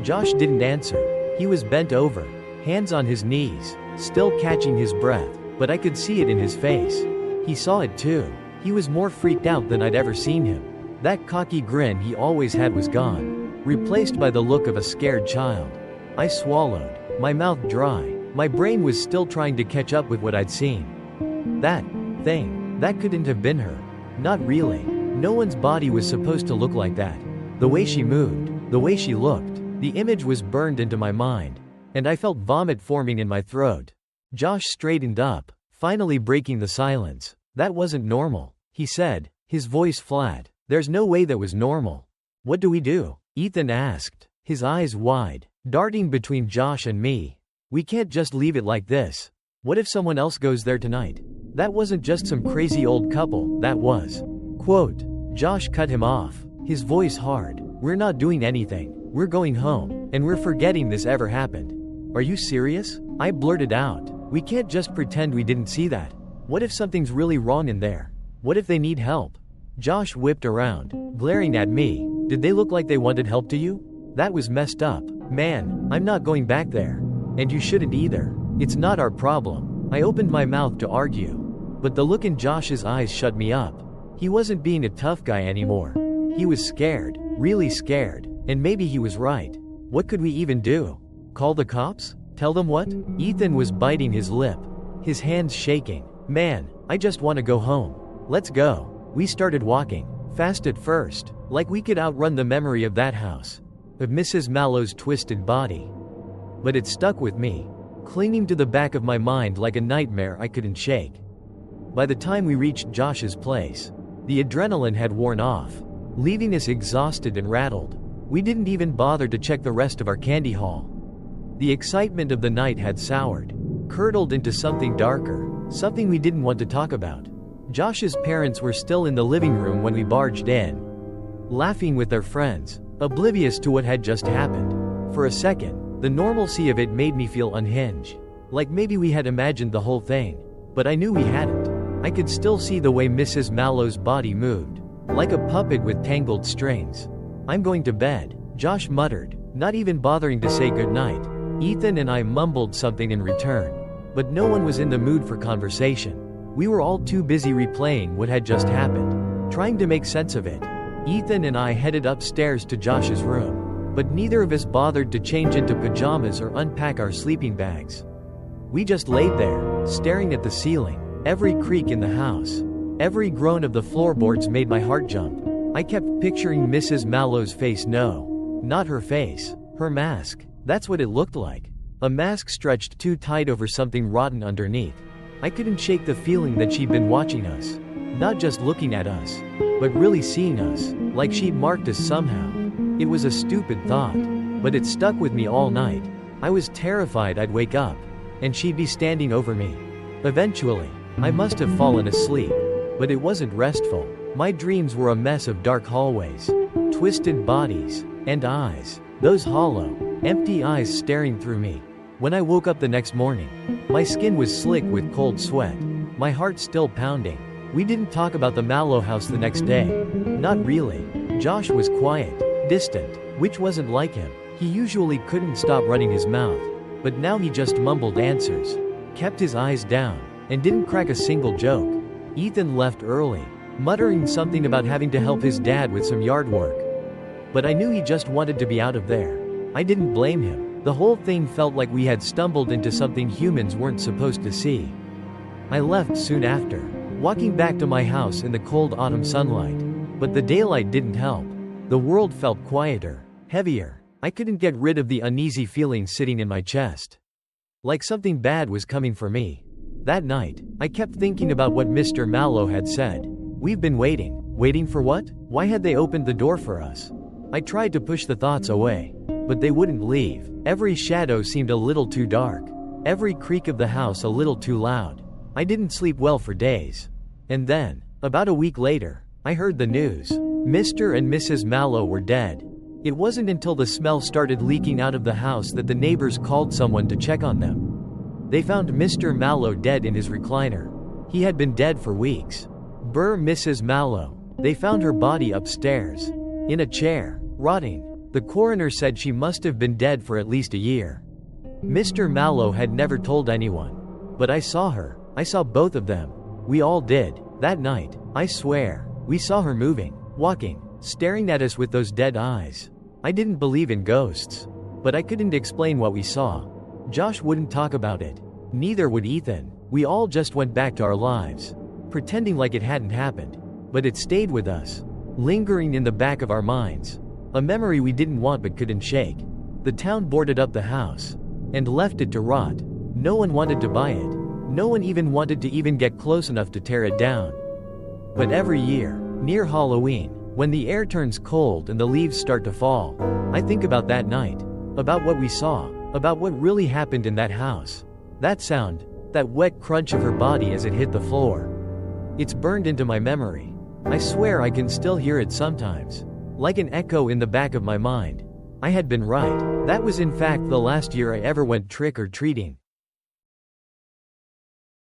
Josh didn't answer. He was bent over, hands on his knees, still catching his breath, but I could see it in his face. He saw it too. He was more freaked out than I'd ever seen him. That cocky grin he always had was gone, replaced by the look of a scared child. I swallowed, my mouth dry. My brain was still trying to catch up with what I'd seen. That thing, that couldn't have been her. Not really. No one's body was supposed to look like that. The way she moved, the way she looked, the image was burned into my mind, and I felt vomit forming in my throat. Josh straightened up, finally breaking the silence. That wasn't normal, he said, his voice flat. There's no way that was normal. What do we do? Ethan asked, his eyes wide, darting between Josh and me. We can't just leave it like this. What if someone else goes there tonight? That wasn't just some crazy old couple, that was. Quote. Josh cut him off, his voice hard. We're not doing anything. We're going home, and we're forgetting this ever happened. Are you serious? I blurted out. We can't just pretend we didn't see that. What if something's really wrong in there? What if they need help? Josh whipped around, glaring at me. Did they look like they wanted help to you? That was messed up. Man, I'm not going back there. And you shouldn't either. It's not our problem. I opened my mouth to argue, but the look in Josh's eyes shut me up. He wasn't being a tough guy anymore. He was scared, really scared, and maybe he was right. What could we even do? Call the cops? Tell them what? Ethan was biting his lip, his hands shaking. Man, I just want to go home. Let's go. We started walking, fast at first, like we could outrun the memory of that house, of Mrs. Mallow's twisted body. But it stuck with me, clinging to the back of my mind like a nightmare I couldn't shake. By the time we reached Josh's place, the adrenaline had worn off, leaving us exhausted and rattled. We didn't even bother to check the rest of our candy haul. The excitement of the night had soured, curdled into something darker, something we didn't want to talk about. Josh's parents were still in the living room when we barged in, laughing with their friends, oblivious to what had just happened. For a second, the normalcy of it made me feel unhinged, like maybe we had imagined the whole thing. But I knew we hadn't. I could still see the way Mrs. Mallow's body moved, like a puppet with tangled strings. I'm going to bed, Josh muttered, not even bothering to say goodnight. Ethan and I mumbled something in return, but no one was in the mood for conversation. We were all too busy replaying what had just happened, trying to make sense of it. Ethan and I headed upstairs to Josh's room, but neither of us bothered to change into pajamas or unpack our sleeping bags. We just laid there, staring at the ceiling. Every creak in the house, every groan of the floorboards made my heart jump. I kept picturing Mrs. Mallow's face. No, not her face, her mask. That's what it looked like. A mask stretched too tight over something rotten underneath. I couldn't shake the feeling that she'd been watching us, not just looking at us, but really seeing us, like she'd marked us somehow. It was a stupid thought, but it stuck with me all night. I was terrified I'd wake up, and she'd be standing over me. Eventually, I must have fallen asleep, but it wasn't restful. My dreams were a mess of dark hallways, twisted bodies, and eyes. Those hollow, empty eyes staring through me. When I woke up the next morning, my skin was slick with cold sweat, my heart still pounding. We didn't talk about the Mallow house the next day. Not really. Josh was quiet, distant, which wasn't like him. He usually couldn't stop running his mouth, but now he just mumbled answers, kept his eyes down, and didn't crack a single joke. Ethan left early, muttering something about having to help his dad with some yard work. But I knew he just wanted to be out of there. I didn't blame him. The whole thing felt like we had stumbled into something humans weren't supposed to see. I left soon after, walking back to my house in the cold autumn sunlight. But the daylight didn't help. The world felt quieter, heavier. I couldn't get rid of the uneasy feeling sitting in my chest. Like something bad was coming for me. That night, I kept thinking about what Mr. Mallow had said. We've been waiting. Waiting for what? Why had they opened the door for us? I tried to push the thoughts away, but they wouldn't leave. Every shadow seemed a little too dark. Every creak of the house a little too loud. I didn't sleep well for days. And then, about a week later, I heard the news. Mr. and Mrs. Mallow were dead. It wasn't until the smell started leaking out of the house that the neighbors called someone to check on them. They found Mr. Mallow dead in his recliner. He had been dead for weeks. Mrs. Mallow. They found her body upstairs, in a chair, rotting. The coroner said she must have been dead for at least a year. Mr. Mallow had never told anyone. But I saw her. I saw both of them. We all did. That night, I swear, we saw her moving, walking, staring at us with those dead eyes. I didn't believe in ghosts, but I couldn't explain what we saw. Josh wouldn't talk about it. Neither would Ethan. We all just went back to our lives, pretending like it hadn't happened. But it stayed with us, lingering in the back of our minds. A memory we didn't want but couldn't shake. The town boarded up the house and left it to rot. No one wanted to buy it. No one even wanted to even get close enough to tear it down. But every year, near Halloween, when the air turns cold and the leaves start to fall, I think about that night, about what we saw, about what really happened in that house. That sound, that wet crunch of her body as it hit the floor. It's burned into my memory. I swear I can still hear it sometimes, like an echo in the back of my mind. I had been right. That was in fact the last year I ever went trick-or-treating.